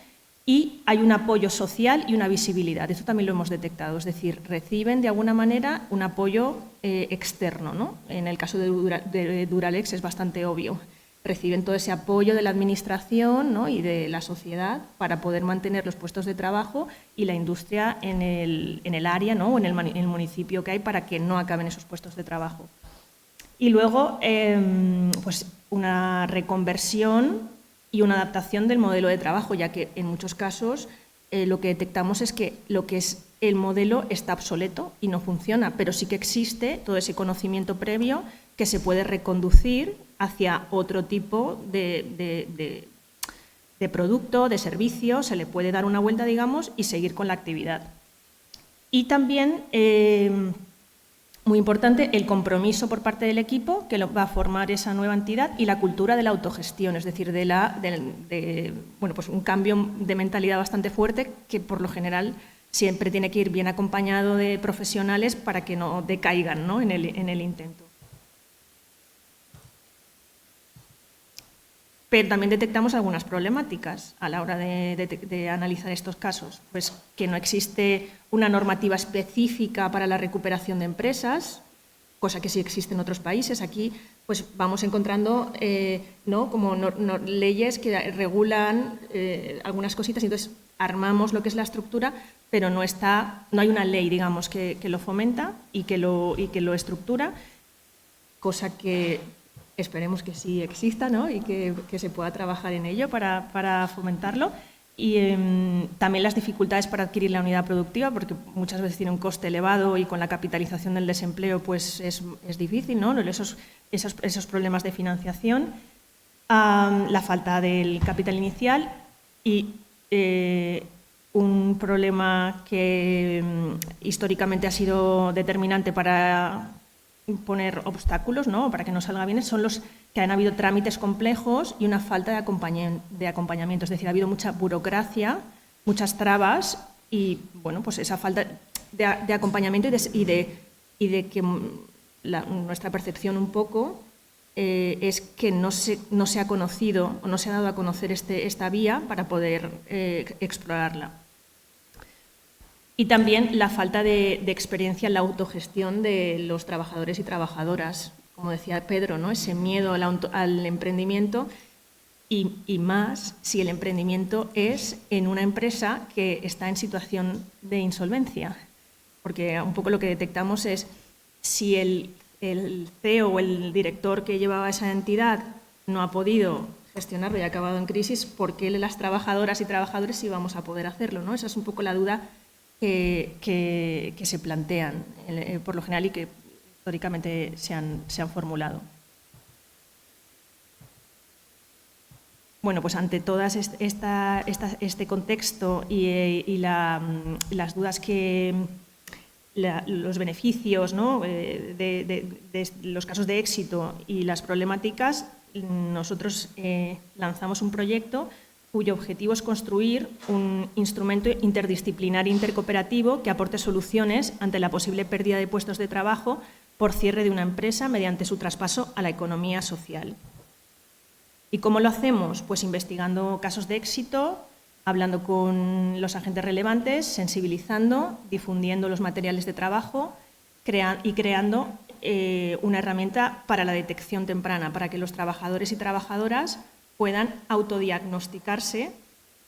y hay un apoyo social y una visibilidad. Esto también lo hemos detectado, es decir, reciben de alguna manera un apoyo externo, ¿no? En el caso de Duralex es bastante obvio. Reciben todo ese apoyo de la administración, ¿no? Y de la sociedad para poder mantener los puestos de trabajo y la industria en el área, ¿no? O en el municipio que hay para que no acaben esos puestos de trabajo. Y luego, pues una reconversión y una adaptación del modelo de trabajo, ya que en muchos casos lo que detectamos es que lo que es el modelo está obsoleto y no funciona, pero sí que existe todo ese conocimiento previo que se puede reconducir hacia otro tipo de producto, de servicio, se le puede dar una vuelta, digamos, y seguir con la actividad. Y también, muy importante, el compromiso por parte del equipo que va a formar esa nueva entidad y la cultura de la autogestión, es decir, pues un cambio de mentalidad bastante fuerte que, por lo general, siempre tiene que ir bien acompañado de profesionales para que no decaigan, ¿no? en el intento. Pero también detectamos algunas problemáticas a la hora de analizar estos casos, pues que no existe una normativa específica para la recuperación de empresas, cosa que sí existe en otros países. Aquí pues vamos encontrando como leyes que regulan algunas cositas, y entonces armamos lo que es la estructura, pero no hay una ley, digamos, que lo fomenta y que lo estructura, cosa que esperemos que sí exista, ¿no? Y que se pueda trabajar en ello para fomentarlo. Y también las dificultades para adquirir la unidad productiva, porque muchas veces tiene un coste elevado y con la capitalización del desempleo pues es difícil, ¿no? Esos problemas de financiación, la falta del capital inicial y un problema que históricamente ha sido determinante para poner obstáculos, ¿no? Para que no salga bien, son los que han habido trámites complejos y una falta de acompañamiento. Es decir, ha habido mucha burocracia, muchas trabas y, pues esa falta de acompañamiento y de que nuestra percepción un poco es que no se ha conocido o no se ha dado a conocer esta vía para poder explorarla. Y también la falta de experiencia en la autogestión de los trabajadores y trabajadoras, como decía Pedro, ¿no? Ese miedo al emprendimiento y más si el emprendimiento es en una empresa que está en situación de insolvencia. Porque un poco lo que detectamos es si el CEO o el director que llevaba esa entidad no ha podido gestionarlo y ha acabado en crisis, ¿por qué las trabajadoras y trabajadores sí vamos a poder hacerlo, ¿no? Esa es un poco la duda que se plantean por lo general y que históricamente se han formulado. Bueno, pues ante todas este contexto y las dudas los beneficios, ¿no? de los casos de éxito y las problemáticas, nosotros lanzamos un proyecto cuyo objetivo es construir un instrumento interdisciplinar e intercooperativo que aporte soluciones ante la posible pérdida de puestos de trabajo por cierre de una empresa mediante su traspaso a la economía social. ¿Y cómo lo hacemos? Pues investigando casos de éxito, hablando con los agentes relevantes, sensibilizando, difundiendo los materiales de trabajo y creando una herramienta para la detección temprana, para que los trabajadores y trabajadoras puedan autodiagnosticarse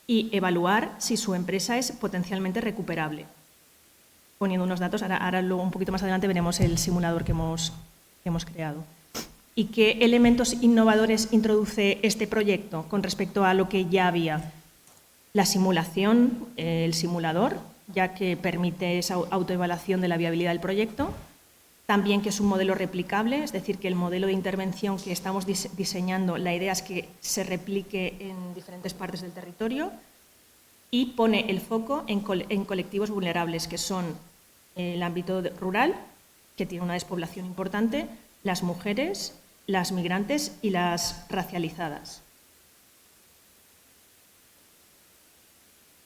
y evaluar si su empresa es potencialmente recuperable. Poniendo unos datos, ahora luego un poquito más adelante veremos el simulador que hemos creado. ¿Y qué elementos innovadores introduce este proyecto con respecto a lo que ya había? La simulación, el simulador, ya que permite esa autoevaluación de la viabilidad del proyecto. También que es un modelo replicable, es decir, que el modelo de intervención que estamos diseñando, la idea es que se replique en diferentes partes del territorio y pone el foco en colectivos vulnerables, que son el ámbito rural, que tiene una despoblación importante, las mujeres, las migrantes y las racializadas.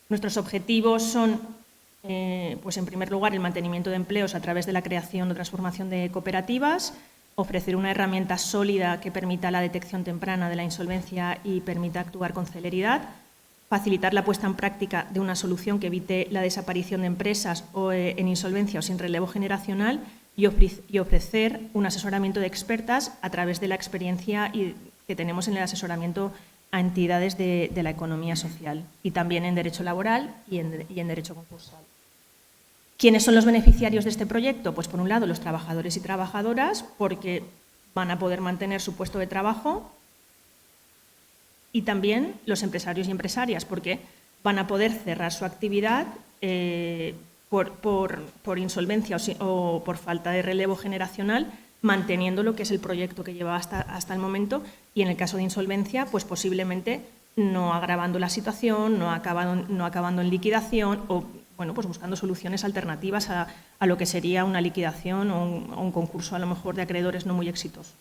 Nuestros objetivos son, pues en primer lugar, el mantenimiento de empleos a través de la creación o transformación de cooperativas, ofrecer una herramienta sólida que permita la detección temprana de la insolvencia y permita actuar con celeridad, facilitar la puesta en práctica de una solución que evite la desaparición de empresas en insolvencia o sin relevo generacional y ofrecer un asesoramiento de expertas a través de la experiencia que tenemos en el asesoramiento a entidades de la economía social y también en derecho laboral y en derecho concursal. ¿Quiénes son los beneficiarios de este proyecto? Pues por un lado los trabajadores y trabajadoras, porque van a poder mantener su puesto de trabajo, y también los empresarios y empresarias, porque van a poder cerrar su actividad por insolvencia o por falta de relevo generacional, manteniendo lo que es el proyecto que lleva hasta el momento, y en el caso de insolvencia, pues posiblemente no agravando la situación, no acabando en liquidación o bueno, pues buscando soluciones alternativas a lo que sería una liquidación o un concurso a lo mejor de acreedores no muy exitoso.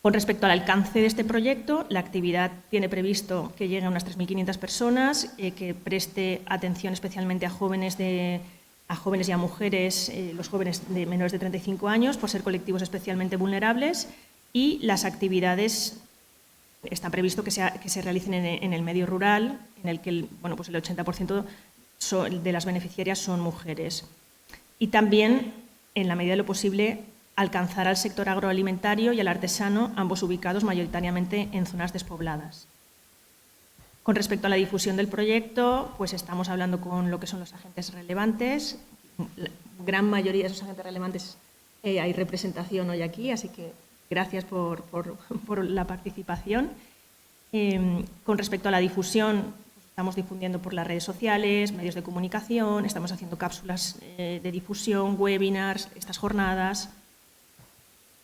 Con respecto al alcance de este proyecto, la actividad tiene previsto que llegue a unas 3.500 personas, que preste atención especialmente a jóvenes y a mujeres, los jóvenes de menores de 35 años, por ser colectivos especialmente vulnerables, y las actividades está previsto que se realicen en el medio rural, en el que el 80% de las beneficiarias son mujeres. Y también, en la medida de lo posible, alcanzar al sector agroalimentario y al artesano, ambos ubicados mayoritariamente en zonas despobladas. Con respecto a la difusión del proyecto, pues estamos hablando con lo que son los agentes relevantes. La gran mayoría de esos agentes relevantes hay representación hoy aquí, así que gracias por la participación. Con respecto a la difusión, pues estamos difundiendo por las redes sociales, medios de comunicación, estamos haciendo cápsulas de difusión, webinars, estas jornadas.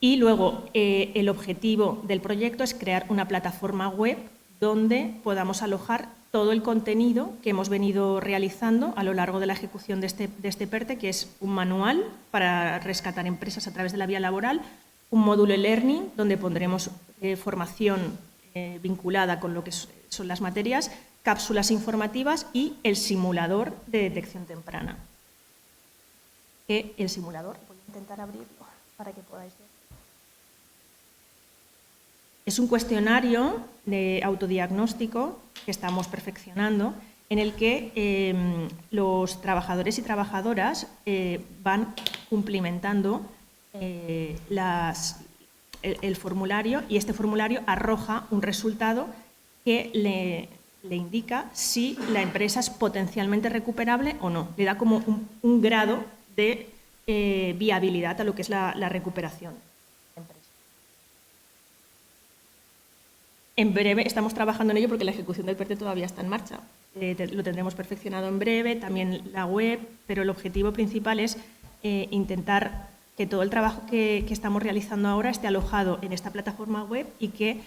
Y luego, el objetivo del proyecto es crear una plataforma web donde podamos alojar todo el contenido que hemos venido realizando a lo largo de la ejecución de este PERTE, que es un manual para rescatar empresas a través de la vía laboral, un módulo e-learning donde pondremos formación vinculada con lo que son las materias, cápsulas informativas y el simulador de detección temprana. El simulador, voy a intentar abrirlo para que podáis ver. Es un cuestionario de autodiagnóstico que estamos perfeccionando, en el que los trabajadores y trabajadoras van cumplimentando el formulario, y este formulario arroja un resultado que le indica si la empresa es potencialmente recuperable o no. Le da como un grado de viabilidad a lo que es la recuperación. En breve estamos trabajando en ello porque la ejecución del PERTE todavía está en marcha. Lo tendremos perfeccionado en breve, también la web, pero el objetivo principal es intentar que todo el trabajo que estamos realizando ahora esté alojado en esta plataforma web y que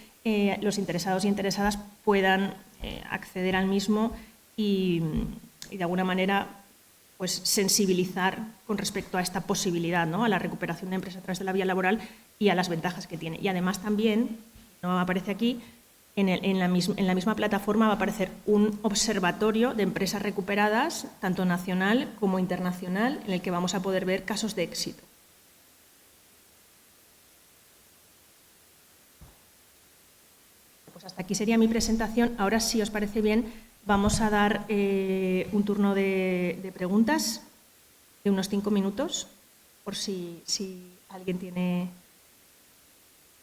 los interesados y interesadas puedan acceder al mismo y de alguna manera pues sensibilizar con respecto a esta posibilidad, ¿no?, a la recuperación de empresas a través de la vía laboral y a las ventajas que tiene. Y además también, no aparece aquí, en la misma plataforma va a aparecer un observatorio de empresas recuperadas, tanto nacional como internacional, en el que vamos a poder ver casos de éxito. Pues hasta aquí sería mi presentación. Ahora, si os parece bien, vamos a dar un turno de preguntas de unos 5 minutos, por si alguien tiene...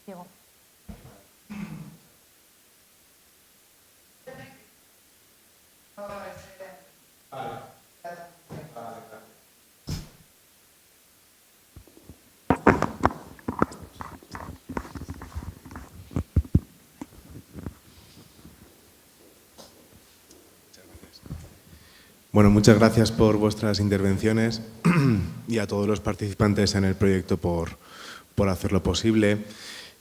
Diego. Bueno, muchas gracias por vuestras intervenciones y a todos los participantes en el proyecto por hacerlo posible.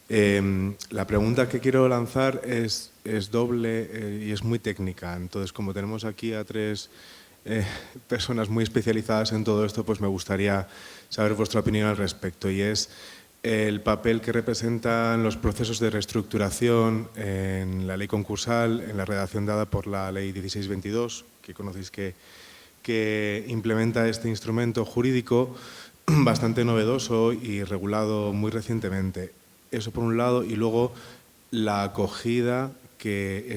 La pregunta que quiero lanzar es doble y es muy técnica. Entonces, como tenemos aquí a 3 personas muy especializadas en todo esto, pues me gustaría saber vuestra opinión al respecto. Y es el papel que representan los procesos de reestructuración en la ley concursal, en la redacción dada por la ley 1622, que conocéis que implementa este instrumento jurídico bastante novedoso y regulado muy recientemente. Eso por un lado, y luego la acogida que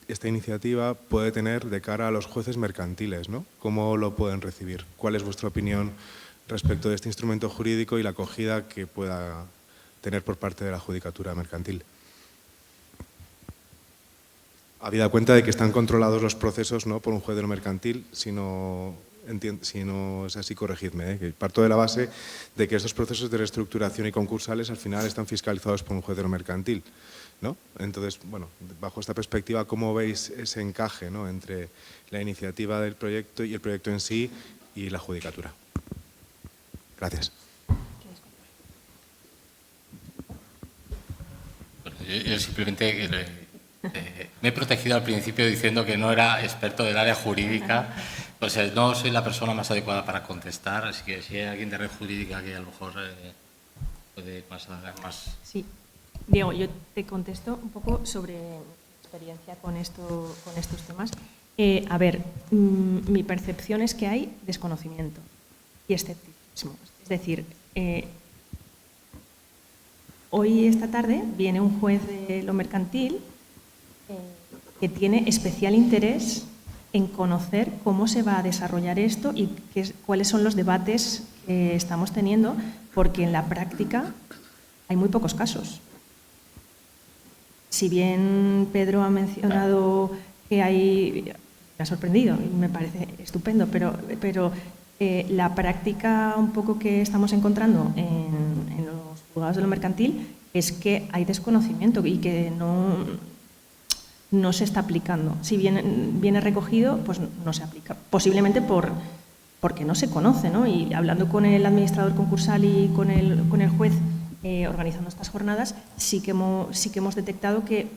esta iniciativa puede tener de cara a los jueces mercantiles, ¿no? ¿Cómo lo pueden recibir? ¿Cuál es vuestra opinión respecto de este instrumento jurídico y la acogida que pueda tener por parte de la judicatura mercantil? Habida cuenta de que están controlados los procesos, no por un juez de lo mercantil, si no es así, corregidme, que parto de la base de que estos procesos de reestructuración y concursales al final están fiscalizados por un juez de lo mercantil, ¿no? Entonces, bueno, bajo esta perspectiva, ¿cómo veis ese encaje, ¿no?, entre la iniciativa del proyecto y el proyecto en sí y la judicatura? Gracias. Yo simplemente me he protegido al principio diciendo que no era experto del área jurídica, pues no soy la persona más adecuada para contestar, así que si hay alguien de red jurídica que a lo mejor puede dar más... Sí. Diego, yo te contesto un poco sobre mi experiencia con estos temas. A ver, mi percepción es que hay desconocimiento y escepticismo. Es decir, hoy, esta tarde, viene un juez de lo mercantil que tiene especial interés en conocer cómo se va a desarrollar esto y cuáles son los debates que estamos teniendo, porque en la práctica hay muy pocos casos. Si bien Pedro ha mencionado que hay, me ha sorprendido y me parece estupendo, pero la práctica un poco que estamos encontrando en los juzgados de lo mercantil es que hay desconocimiento y que no se está aplicando. Si bien viene recogido, pues no se aplica. Posiblemente porque no se conoce, ¿no? Y hablando con el administrador concursal y con el juez organizando estas jornadas, sí que hemos detectado que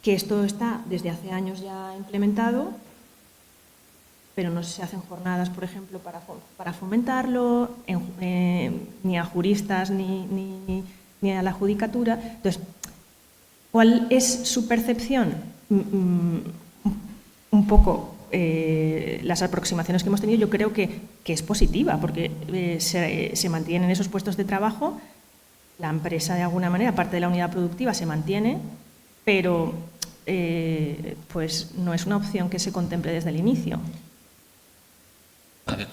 esto está desde hace años ya implementado, pero no se hacen jornadas, por ejemplo, para fomentarlo, ni a juristas ni a la judicatura. Entonces, ¿cuál es su percepción? Un poco las aproximaciones que hemos tenido, yo creo que es positiva, porque se mantienen esos puestos de trabajo, la empresa de alguna manera, parte de la unidad productiva, se mantiene, pero pues no es una opción que se contemple desde el inicio. A ver,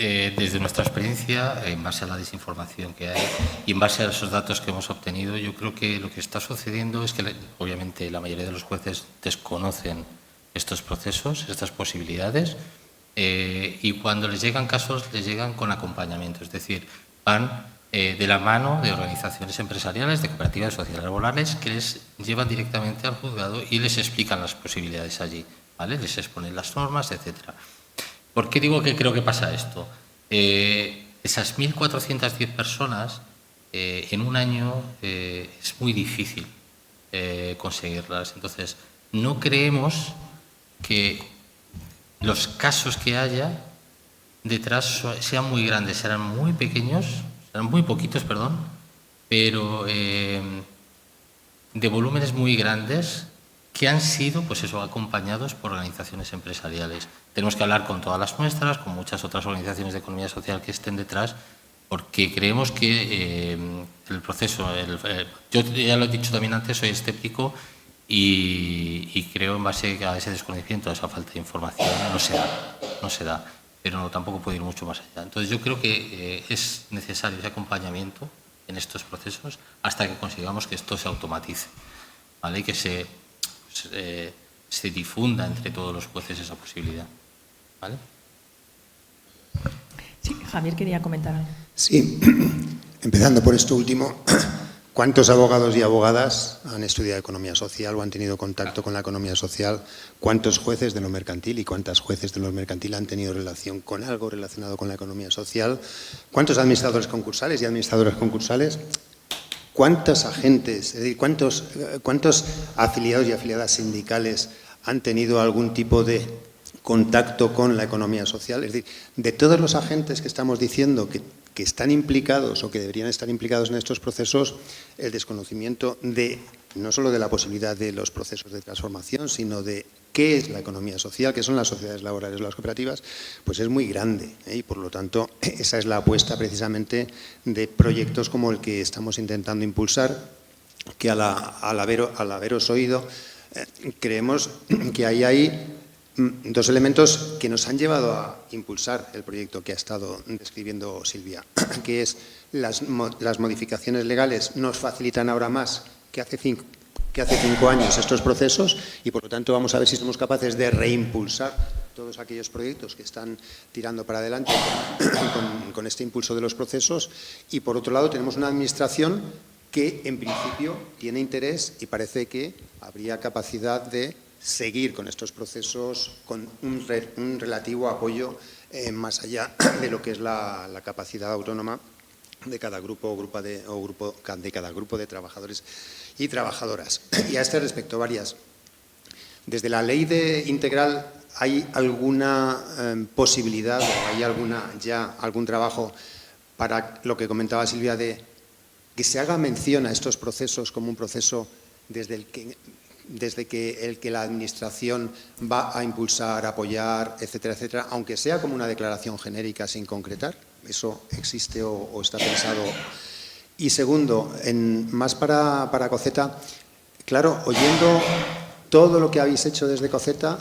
desde nuestra experiencia, en base a la desinformación que hay y en base a esos datos que hemos obtenido, yo creo que lo que está sucediendo es que, obviamente, la mayoría de los jueces desconocen estos procesos, estas posibilidades, y cuando les llegan casos, les llegan con acompañamiento, es decir, van de la mano de organizaciones empresariales, de cooperativas sociales laborales, que les llevan directamente al juzgado y les explican las posibilidades allí, ¿vale? Les exponen las normas, etcétera. ¿Por qué digo que creo que pasa esto? Esas 1.410 personas en un año es muy difícil conseguirlas. Entonces, no creemos que los casos que haya detrás sean muy grandes, serán muy pequeños, serán muy poquitos, perdón, pero de volúmenes muy grandes que han sido, pues eso, acompañados por organizaciones empresariales. Tenemos que hablar con todas las nuestras, con muchas otras organizaciones de economía social que estén detrás, porque creemos que el proceso, yo ya lo he dicho también antes, soy escéptico y creo en base a ese desconocimiento, a esa falta de información, no se da, pero tampoco puede ir mucho más allá. Entonces yo creo que es necesario ese acompañamiento en estos procesos hasta que consigamos que esto se automatice, ¿vale? Y que se difunda entre todos los jueces esa posibilidad, ¿vale? Sí, Javier quería comentar algo. Sí, empezando por esto último, ¿cuántos abogados y abogadas han estudiado economía social o han tenido contacto con la economía social? ¿Cuántos jueces de lo mercantil y cuántas jueces de lo mercantil han tenido relación con algo relacionado con la economía social? ¿Cuántos administradores concursales y administradoras concursales? ¿Cuántos agentes, es decir, cuántos afiliados y afiliadas sindicales han tenido algún tipo de contacto con la economía social? Es decir, de todos los agentes que estamos diciendo que están implicados o que deberían estar implicados en estos procesos, el desconocimiento de no solo de la posibilidad de los procesos de transformación, sino de qué es la economía social, qué son las sociedades laborales o las cooperativas, pues es muy grande, y por lo tanto esa es la apuesta precisamente de proyectos como el que estamos intentando impulsar, que al haberos oído creemos que hay dos elementos que nos han llevado a impulsar el proyecto que ha estado describiendo Silvia, que es las modificaciones legales nos facilitan ahora más que hace 5 años estos procesos y, por lo tanto, vamos a ver si somos capaces de reimpulsar todos aquellos proyectos que están tirando para adelante con este impulso de los procesos. Y, por otro lado, tenemos una administración que, en principio, tiene interés y parece que habría capacidad de seguir con estos procesos con un relativo apoyo más allá de lo que es la capacidad autónoma de cada grupo de cada grupo de trabajadores y trabajadoras. Y a este respecto, varias. Desde la ley integral, ¿hay alguna posibilidad o hay algún trabajo para lo que comentaba Silvia de que se haga mención a estos procesos como un proceso desde que la Administración va a impulsar, apoyar, etcétera, etcétera, aunque sea como una declaración genérica sin concretar? ¿Eso existe o está pensado? Y segundo, más para COCETA, claro, oyendo todo lo que habéis hecho desde COCETA,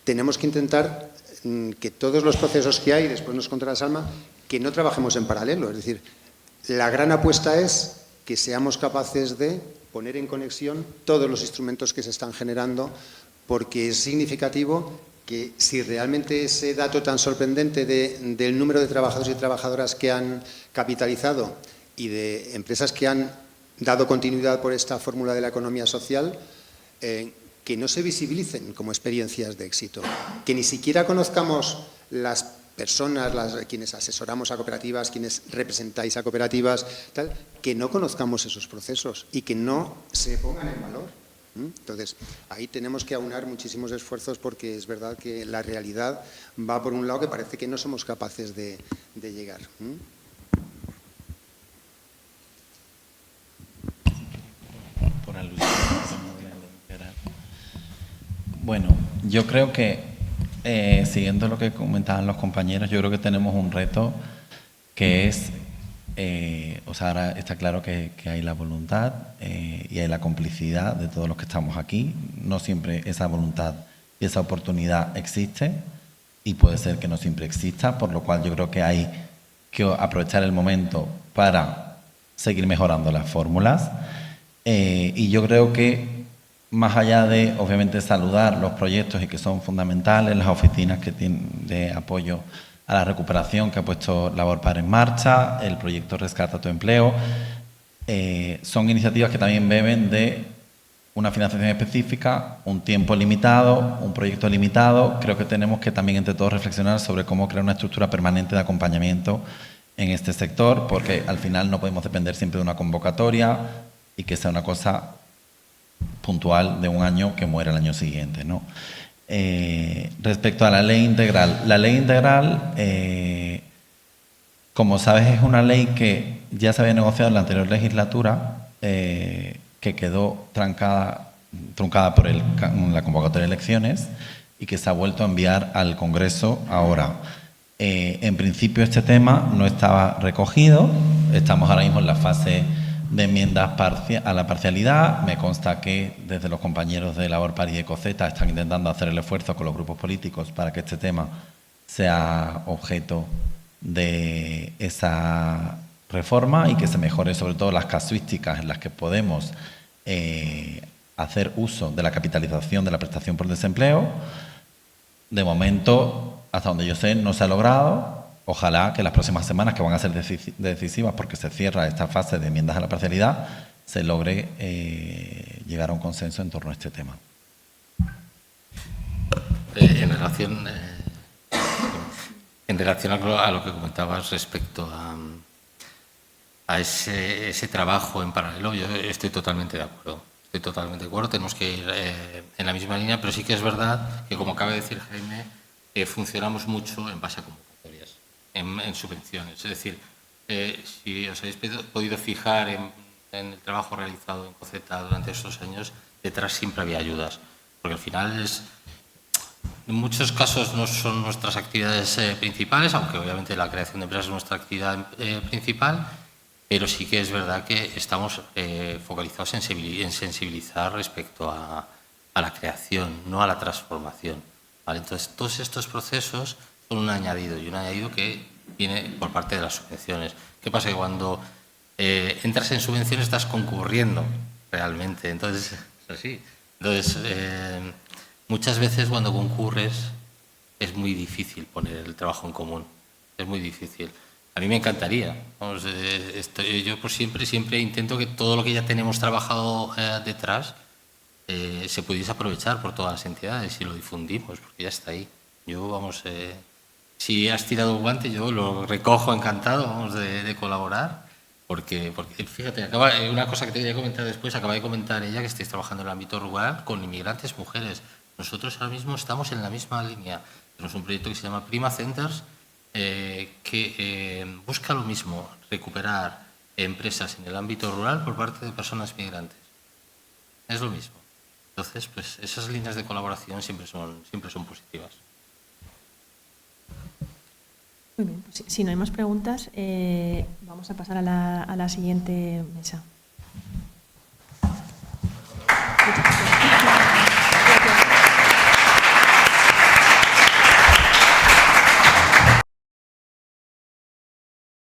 tenemos que intentar que todos los procesos que hay, después nos contará Salma, que no trabajemos en paralelo. Es decir, la gran apuesta es que seamos capaces de poner en conexión todos los instrumentos que se están generando, porque es significativo que si realmente ese dato tan sorprendente del número de trabajadores y trabajadoras que han capitalizado y de empresas que han dado continuidad por esta fórmula de la economía social, que no se visibilicen como experiencias de éxito, que ni siquiera conozcamos las personas, quienes asesoramos a cooperativas, quienes representáis a cooperativas, tal, que no conozcamos esos procesos y que no se pongan en valor. Entonces, ahí tenemos que aunar muchísimos esfuerzos porque es verdad que la realidad va por un lado que parece que no somos capaces de llegar. Bueno, yo creo que, siguiendo lo que comentaban los compañeros, yo creo que tenemos un reto que es, o sea, ahora está claro que hay la voluntad y hay la complicidad de todos los que estamos aquí. No siempre esa voluntad y esa oportunidad existe y puede ser que no siempre exista, por lo cual yo creo que hay que aprovechar el momento para seguir mejorando las fórmulas. Y yo creo que más allá de, obviamente, saludar los proyectos y que son fundamentales, las oficinas que tienen de apoyo a la recuperación que ha puesto Laborpar en marcha, el proyecto Rescata tu Empleo, son iniciativas que también beben de una financiación específica, un tiempo limitado, un proyecto limitado. Creo que tenemos que también entre todos reflexionar sobre cómo crear una estructura permanente de acompañamiento en este sector, porque al final no podemos depender siempre de una convocatoria y que sea una cosa puntual de un año que muera el año siguiente, ¿no? Respecto a la ley integral, como sabes, es una ley que ya se había negociado en la anterior legislatura, que quedó truncada por la convocatoria de elecciones y que se ha vuelto a enviar al Congreso ahora. En principio este tema no estaba recogido, estamos ahora mismo en la fase de enmiendas a la parcialidad. Me consta que desde los compañeros de Laborpar y de Ecoceta están intentando hacer el esfuerzo con los grupos políticos para que este tema sea objeto de esa reforma y que se mejore sobre todo las casuísticas en las que podemos hacer uso de la capitalización de la prestación por desempleo. De momento, hasta donde yo sé, no se ha logrado. Ojalá que las próximas semanas, que van a ser decisivas porque se cierra esta fase de enmiendas a la parcialidad, se logre llegar a un consenso en torno a este tema. En relación a lo que comentabas respecto a ese trabajo en paralelo, yo estoy totalmente de acuerdo. Tenemos que ir en la misma línea, pero sí que es verdad que, como acaba de decir Jaime, funcionamos mucho en base a convocatorias, en subvenciones. Es decir, si os habéis podido fijar en el trabajo realizado en Ecoceta durante estos años, detrás siempre había ayudas, porque al final en muchos casos no son nuestras actividades principales, aunque obviamente la creación de empresas es nuestra actividad principal, pero sí que es verdad que estamos focalizados en sensibilizar respecto a la creación, no a la transformación, ¿vale? Entonces, todos estos procesos son un añadido, y un añadido que viene por parte de las subvenciones. ¿Qué pasa? Que cuando entras en subvenciones estás concurriendo realmente, entonces es así. Entonces, muchas veces cuando concurres es muy difícil poner el trabajo en común, es muy difícil. A mí me encantaría. Vamos, yo por siempre intento que todo lo que ya tenemos trabajado detrás se pudiese aprovechar por todas las entidades y lo difundimos, porque ya está ahí. Si has tirado un guante, yo lo recojo encantado, de colaborar, porque fíjate, una cosa que te quería comentar después, acaba de comentar ella que estáis trabajando en el ámbito rural con inmigrantes mujeres. Nosotros ahora mismo estamos en la misma línea. Tenemos un proyecto que se llama Prima Centers, que busca lo mismo, recuperar empresas en el ámbito rural por parte de personas migrantes. Es lo mismo. Entonces, pues esas líneas de colaboración siempre son positivas. Muy bien, pues si no hay más preguntas, vamos a pasar a la siguiente mesa.